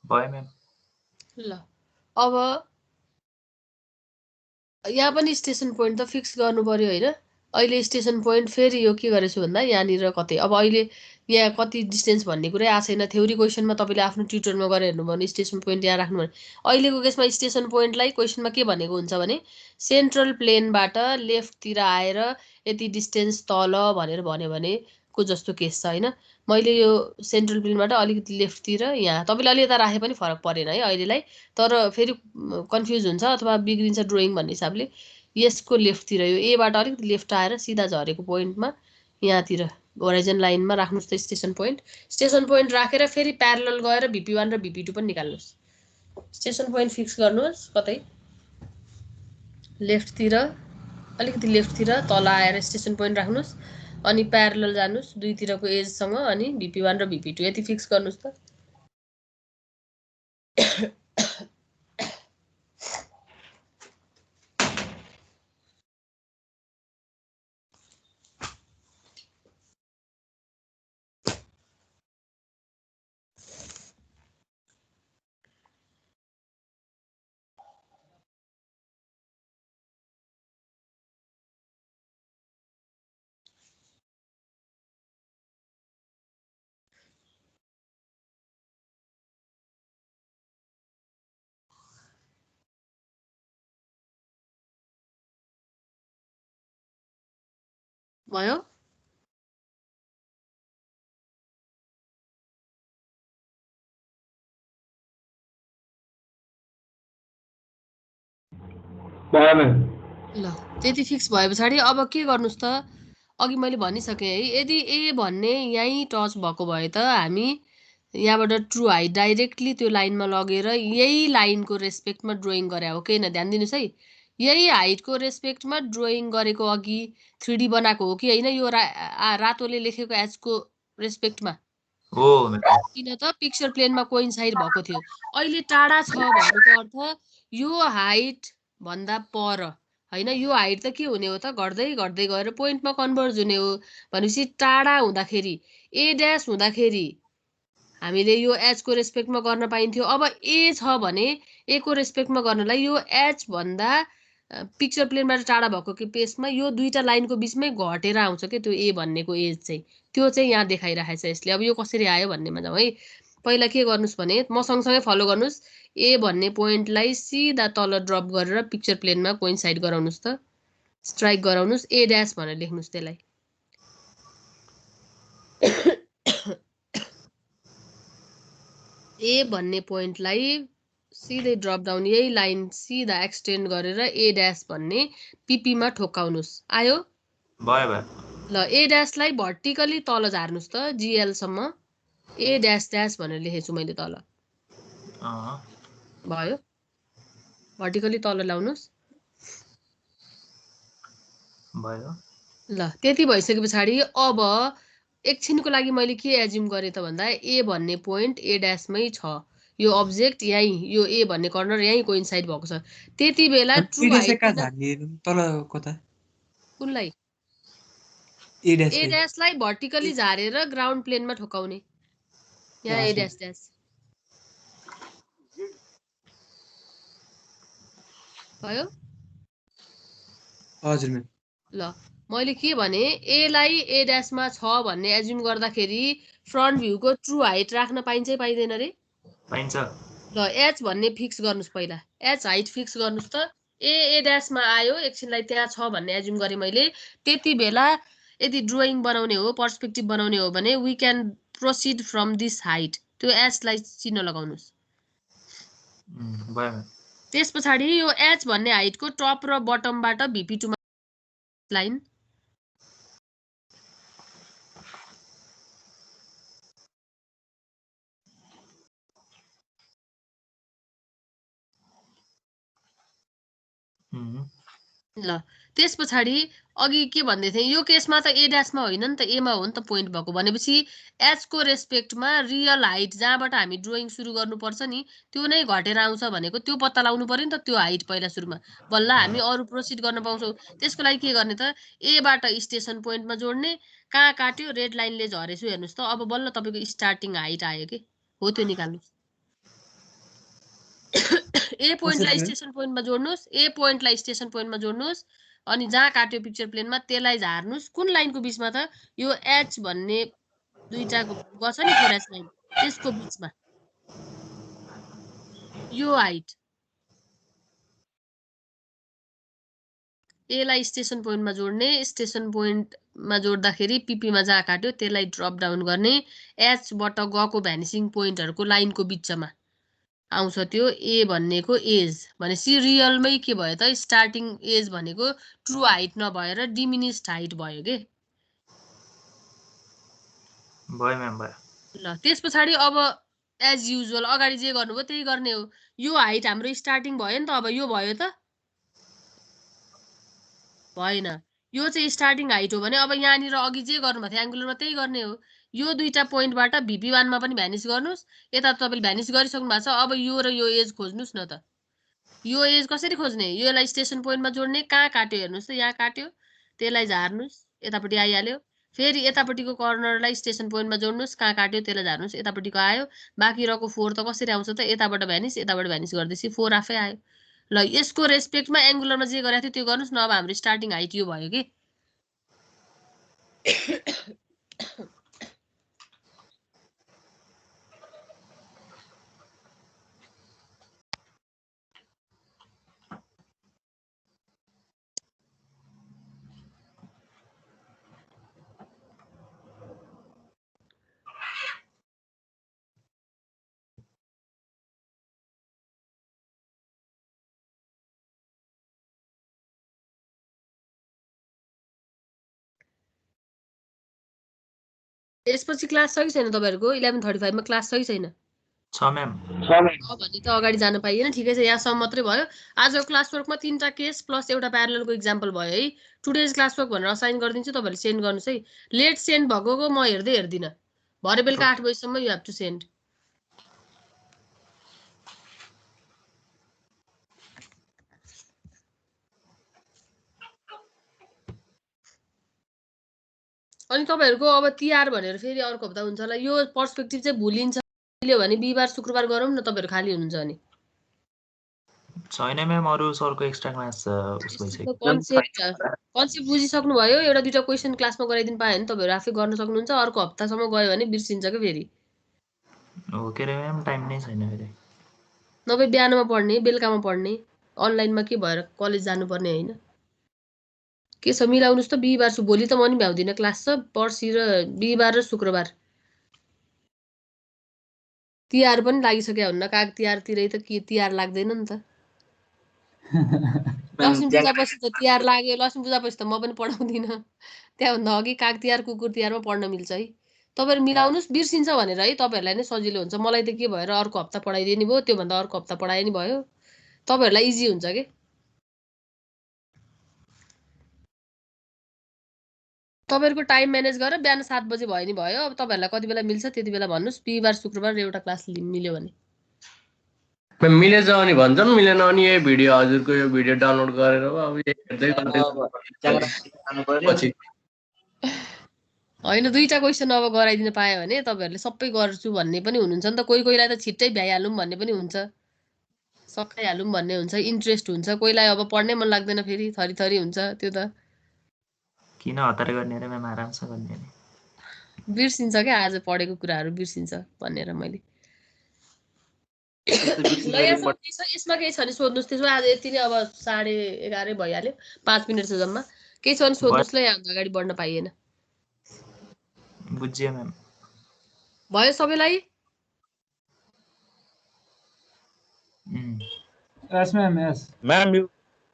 भयो मैम ल अब यहाँ पनि स्टेसन पोइन्ट त फिक्स गर्नु पर्यो हैन अहिले स्टेसन पोइन्ट फेरि यो के गरेछु भन्दा यहाँनिर कतै अब अहिले यहाँ कति डिस्टेन्स भन्ने कुरै आएको छैन थ्योरी क्वेसनमा तपाईँले आफ्नो ट्युटरमा गएर हेर्नु भने स्टेसन पोइन्ट यहाँ राख्नु भने अहिलेको केसमा स्टेसन पोइन्टलाई क्वेसनमा के भनेको हुन्छ भने सेन्ट्रल प्लेनबाट लेफ्टतिर आएर यति डिस्टेन्स तल भनेर भन्यो भने को जस्तो केस छ हैन मैले यो सेन्ट्रल प्लेनबाट अलिकति लेफ्टतिर यहाँ तपाईँले अलि यता राखे पनि फरक परेन है अहिलेलाई तर फेरि कन्फ्युज हुन्छ अथवा बिग्रिन्छ ड्रइङ भन्ने हिसाबले यसको लेफ्टतिर यो एबाट अलिकति लेफ्ट आएर सिधा झरेको पोइन्टमा यहाँतिर होराइजन लाइनमा राख्नुस् त स्टेसन पोइन्ट राखेर फेरि प्यारलल गएर VP1 र VP2 पनि निकाल्नुस् स्टेसन पोइन्ट फिक्स गर्नुहोस् कतै लेफ्टतिर अलिकति लेफ्टतिर तल आएर स्टेसन पोइन्ट राख्नुस् अनि प्यारलल जानुस् दुईतिरको एजसँग अनि VP1 र VP2 यति फिक्स गर्नुस् त भयो भयो मैम ल त्यति फिक्स भए पछाडि अब के गर्नुस् त अघि मैले भनिसकेँ है, यदि ए भन्ने यहीँ टच भएको भए त हामी यहाँबाट ट्रु हाइट डाइरेक्टली त्यो लाइनमा लगेर यही लाइनको रेस्पेक्टमा ड्रइङ गरे हो। किन ध्यान दिनुहोस् है, यही हाइटको रेस्पेक्टमा ड्रइङ गरेको अघि 3D बनाएको हो कि होइन यो रातोले लेखेको एचको रेस्पेक्टमा हो म्याम। किन त पिक्चर प्लेनमा कोइन्साइड भएको थियो। अहिले टाढा छ भन्नुको अर्थ यो हाइट भन्दा पर होइन, यो हाइट त के हुने हो त घट्दै घट्दै गएर पोइन्टमा कन्भर्ज हुने हो। भनेपछि टाढा हुँदाखेरि ए ड्यास हुँदाखेरि हामीले यो एचको रेस्पेक्टमा गर्न पाइन्थ्यो। अब ए छ भने ए को रेस्पेक्टमा गर्नलाई यो एच भन्दा पिक्चर प्लेनबाट टाढा भएको कि पेसमा यो दुईटा लाइनको बिचमै घटेर आउँछ कि त्यो ए भन्नेको एज चाहिँ, त्यो चाहिँ यहाँ देखाइरहेको छ यसले। अब यो कसरी आयो भन्नेमा जाउँ है। पहिला के गर्नुहोस् भने म सँगसँगै फलो गर्नुहोस्। ए भन्ने पोइन्टलाई सिधा तल ड्रप गरेर पिक्चर प्लेनमा कोइन्साइड गराउनुहोस् त, स्ट्राइक गराउनुहोस्, ए ड्यास भनेर लेख्नुहोस् त्यसलाई। ए भन्ने पोइन्टलाई सिधै ड्रप डाउन यही लाइन सिधा एक्सटेन्ड गरेर ए ड्यास भन्ने पिपीमा ठोक्काउनुहोस्। आयो? भयो भयो। ल ए ड्यासलाई भर्टिकली तल झार्नुहोस् त जिएलसम्म। ए ड्यास ड्यास भनेर लेखेछु मैले तल। भयो? भर्टिकली तल ल्याउनुहोस्। भयो। ल त्यति भइसके पछाडि अब एकछिनको लागि मैले के एज्युम गरेँ त भन्दा ए भन्ने पोइन्ट ए ड्यासमै छ, यो अब्जेक्ट यहीँ यो ए भन्ने कर्नर यहीँ कोइन्साइड भएको छ। त्यति बेला ट्रु हाइट कहाँ झार्ने तल कता कुनलाई? ए ए ड्यासलाई भर्टिकली झारेर ग्राउन्ड प्लेनमा ठोकाउने। यहाँ ए ड्यास ड्यास भयो? हजुर म्याम। ल मैले के भने एलाई ए ड्यासमा छ भन्ने एज्युम गर्दाखेरि फ्रन्ट भ्यूको ट्रु हाइट राख्न पाइन्छ पाइँदैन रे? पाइन्छ। ल एच भन्ने फिक्स गर्नुहोस् पहिला, एच हाइट फिक्स गर्नुहोस् त। ए ड्यासमा आयो एकछिनलाई त्यहाँ छ भन्ने एज्युम गरेँ मैले। त्यति बेला यदि ड्रइङ बनाउने हो पर्सपेक्टिभ बनाउने हो भने we can proceed from this height, त्यो एचलाई चिन्ह लगाउनुहोस्। भयो। त्यस पछाडि यो एच भन्ने हाइटको टप र बटमबाट भिपी2 लाइन ल त्यस पछाडि अघि के भन्दै थिएँ, यो केसमा त ए ड्यासमा होइन नि त एमा हो नि त पोइन्ट भएको। भनेपछि एचको रेस्पेक्टमा रियल हाइट जहाँबाट हामी ड्रइङ सुरु गर्नुपर्छ नि त्यो नै घटेर आउँछ भनेको त्यो पत्ता लगाउनु पर्यो नि त, त्यो हाइट पहिला सुरुमा, बल्ल हामी अरू प्रोसिड गर्न पाउँछौँ। त्यसको लागि के गर्ने त एबाट स्टेसन पोइन्टमा जोड्ने, कहाँ काट्यो रेड लाइनले झरेछु हेर्नुहोस् त, अब बल्ल तपाईँको स्टार्टिङ हाइट आयो कि हो त्यो निकाल्नुहोस्। ए पोइन्टलाई स्टेसन पोइन्टमा जोड्नुहोस्, ए पोइन्टलाई स्टेसन पोइन्टमा जोड्नुहोस्, अनि जहाँ काट्यो पिक्चर प्लेनमा त्यसलाई झार्नुहोस्। कुन लाइनको बिचमा त यो एच भन्ने दुईटा गर्छ नि 4H लाइन त्यसको बिचमा यो हाइट एलाई स्टेसन पोइन्टमा जोड्ने, स्टेसन पोइन्टमा जोड्दाखेरि पिपीमा जहाँ काट्यो त्यसलाई ड्रप डाउन गर्ने, एचबाट गएको भ्यानिसिङ पोइन्टहरूको लाइनको बिचमा आउँछ त्यो ए भन्नेको एज। भनेपछि रियलमै के भयो त स्टार्टिङ एज भनेको ट्रु हाइट नभएर डिमिनिस्ड हाइट भयो के। भयो म्याम भयो। ल त्यस पछाडि अब एज युजुअल अगाडि जे गर्नुभयो त्यही गर्ने हो। यो हाइट हाम्रो स्टार्टिङ भयो नि त, अब यो भयो त भएन, यो चाहिँ स्टार्टिङ हाइट हो भने अब यहाँनिर अघि जे गर्नुभएको थियो एङ्गुलरमा त्यही गर्ने हो। यो दुईटा पोइन्टबाट भिपी1मा पनि भ्यानिस गर्नुहोस्, यता तपाईँले भ्यानिस गरिसक्नु भएको छ। अब यो र यो एज खोज्नुहोस् न त, यो एज कसरी खोज्ने, योलाई स्टेसन पोइन्टमा जोड्ने, कहाँ काट्यो हेर्नुहोस् त यहाँ काट्यो त्यसलाई झार्नुहोस् यतापट्टि आइहाल्यो, फेरि यतापट्टिको कर्नरलाई स्टेसन पोइन्टमा जोड्नुहोस्, कहाँ काट्यो त्यसलाई झार्नुहोस् यतापट्टिको आयो। बाँकी रहेको 4 त कसरी आउँछ त यताबाट भ्यानिस गर्दैछ 4 आफै आयो। ल यसको रेस्पेक्टमा एङ्गुलरमा जे गरेको थियो त्यो गर्नुहोस् न। अब हाम्रो स्टार्टिङ हाइट यो भयो कि। यसपछि क्लास छ कि छैन तपाईँहरूको 11:35 मा क्लास छ कि छैन? छ म्याम। भने त अगाडि जान पाइएन, ठिकै छ, यहाँसम्म मात्रै भयो। आजको क्लास वर्कमा 3टा केस प्लस एउटा प्यारललको इक्जाम्पल भयो है। टुडेज क्लास वर्क भनेर असाइन गरिदिन्छु, तपाईँहरूले सेन्ड गर्नुहोस् है। लेट सेन्ड भएको म हेर्दै हेर्दिनँ। भरे बेलुका 8 बजीसम्म यु हेभ टु सेन्ड। अनि तपाईँहरूको अब तिहार भनेर फेरि अर्को हप्ता हुन्छ होला। यो पर्सपेक्टिभ चाहिँ भुलिन्छ भने बिहिबार शुक्रबार गरौँ न, तपाईँहरू खाली हुनुहुन्छ भने। छैन म्याम, अरू सरको एक्स्ट्रा क्लास उस भइसक्यो। कन्सेप्ट बुझिसक्नु भयो? एउटा दुईटा क्वेसन क्लासमा गराइदिनु पायो भने तपाईँहरू आफै गर्न सक्नुहुन्छ। अर्को हप्तासम्म गयो भने बिर्सिन्छ क्या फेरि। हो के रे म्याम, टाइम नै छैन फेरि। नभए बिहानमा पढ्ने, बेलुकामा पढ्ने, अनलाइनमा के भएर कलेज जानुपर्ने होइन। के छ मिलाउनुहोस् त। बिहिबार भोलि त म नि भ्याउँदिनँ, क्लास छ पर्सि र बिहिबार र शुक्रबार। तिहार पनि लागिसक्यो हुन्न, काग तिहारतिरै त के तिहार लाग्दैन नि त। लक्ष्मी पूजापछि त तिहार लाग्यो, लक्ष्मी पूजापछि त म पनि पढाउँदिनँ। त्यहाँभन्दा अघि काग तिहार कुकुर तिहारमा पढ्न मिल्छ है। तपाईँहरू मिलाउनुहोस्, बिर्सिन्छ भनेर है, तपाईँहरूलाई नै सजिलो हुन्छ। मलाई त के भएर अर्को हप्ता पढाइदिए नि भयो, त्योभन्दा अर्को हप्ता पढाए नि भयो, तपाईँहरूलाई इजी हुन्छ कि। तपाईँहरूको टाइम म्यानेज गरेर बिहान 7 बजे भयो नि भयो। अब तपाईँहरूलाई कति बेला मिल्छ त्यति बेला भन्नुहोस्। बिहिबार शुक्रबार एउटा क्लास मिल्यो भने। मिलेछ भने भन्छन्, मिलेन भने यही भिडियो हजुरको यो भिडियो डाउनलोड गरेर अब हेर्दै पछि होइन, दुईटा क्वेसन अब गराइदिन पायो भने तपाईँहरूले सबै गर्छु भन्ने पनि हुनुहुन्छ नि त। कोहीलाई त छिट्टै भ्याइहालौँ भन्ने पनि हुन्छ, सकाइहालौँ भन्ने हुन्छ, इन्ट्रेस्ट हुन्छ। कोहीलाई अब पढ्नै मन लाग्दैन, फेरि थरी हुन्छ। त्यो त किन हतार गर्ने रे म्याम, आरामसँग गर्ने नि। बिर्सिन्छ क्या, आज पढेको कुराहरू बिर्सिन्छ भनेर मैले। ल यहाँसम्म केही छ? यसमा केही छ भने सोध्नुहोस्। त्यसो आज यति नै, अब 11:30 भइहाल्यो, 5 मिनट छ जम्मा। केही छ भने सोध्नुहोस् ल, यहाँ अगाडि बढ्न पाइएन। बुझ्यो म्याम। भयो सबैलाई? यस म्याम, यस म्याम।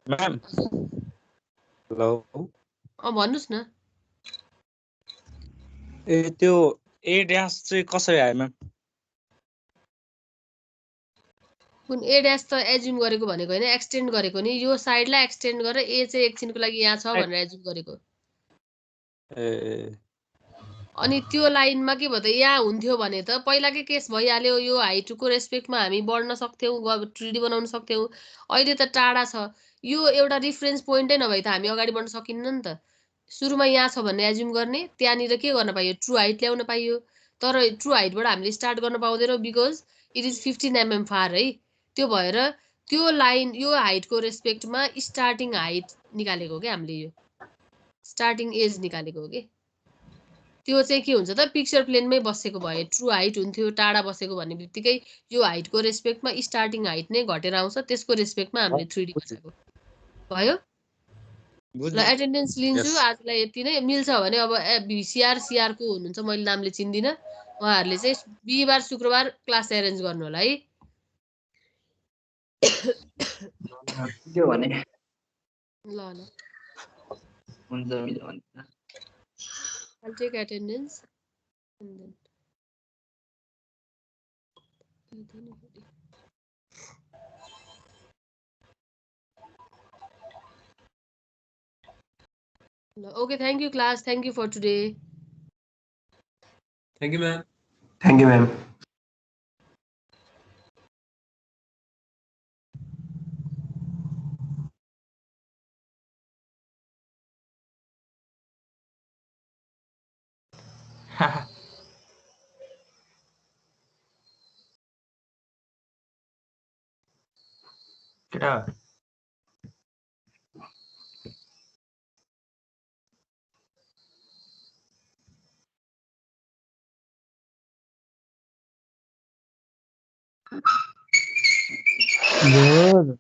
Ma'am hello. भन्नुहोस् न। ए त्यो ए ड्यास चाहिँ कसरी आयो म्याम? कुन ए ड्यास त एज्युम गरेको भनेको होइन, एक्सटेन्ड गरेको नि। यो साइडलाई एक्सटेन्ड गरेर ए चाहिँ एकछिनको लागि यहाँ छ भनेर एज्युम गरेको। ए अनि त्यो लाइनमा के भयो त, यहाँ हुन्थ्यो भने त पहिलाकै केस भइहाल्यो। यो हाइटको रेस्पेक्टमा हामी बढ्न सक्थ्यौँ, 3D बनाउन सक्थ्यौँ। अहिले त टाढा छ। यो एउटा रिफरेन्स पोइन्टै नभए त हामी अगाडि बढ्न सकिन्न नि त। सुरुमा यहाँ छ भन्ने एज्युम गर्ने, त्यहाँनिर के गर्न पाइयो, ट्रु हाइट ल्याउन पाइयो। तर ट्रु हाइटबाट हामीले स्टार्ट गर्न पाउँदैनौँ, because it is 15 mm far है। त्यो भएर त्यो लाइन, यो हाइटको रेस्पेक्टमा स्टार्टिङ हाइट निकालेको हो क्या हामीले, यो स्टार्टिङ एज निकालेको हो कि। त्यो चाहिँ के हुन्छ त, पिक्चर प्लेनमै बसेको भए ट्रु हाइट हुन्थ्यो। टाढा बसेको भन्ने बित्तिकै यो हाइटको रेस्पेक्टमा स्टार्टिङ हाइट नै घटेर आउँछ, त्यसको रेस्पेक्टमा हामीले 3D बसाएको भयो। ल एटेन्डेन्स लिन्छु आजलाई यति नै। मिल्छ भने अब भिसिआर सिआरको हुनुहुन्छ, मैले नामले चिन्दिनँ, उहाँहरूले चाहिँ बिहिबार शुक्रबार क्लास एरेन्ज गर्नु होला है। के भने ल हुन्छ मिल्यो भने I'll take attendance and then okay, thank you class, thank you for today. Thank you, ma'am. Thank you, ma'am. केटा Good.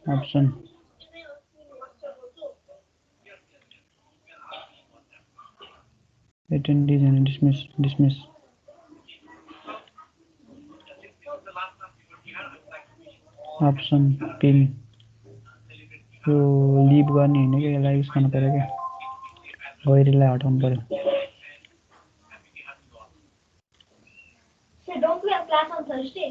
Option. Attendees and dismiss. Option pin. यो लिभ गर्ने हैन के यसलाई युज गर्नु पर्यो के गहिरीलाई हटाउनु पर्यो So don't we have class on Thursday?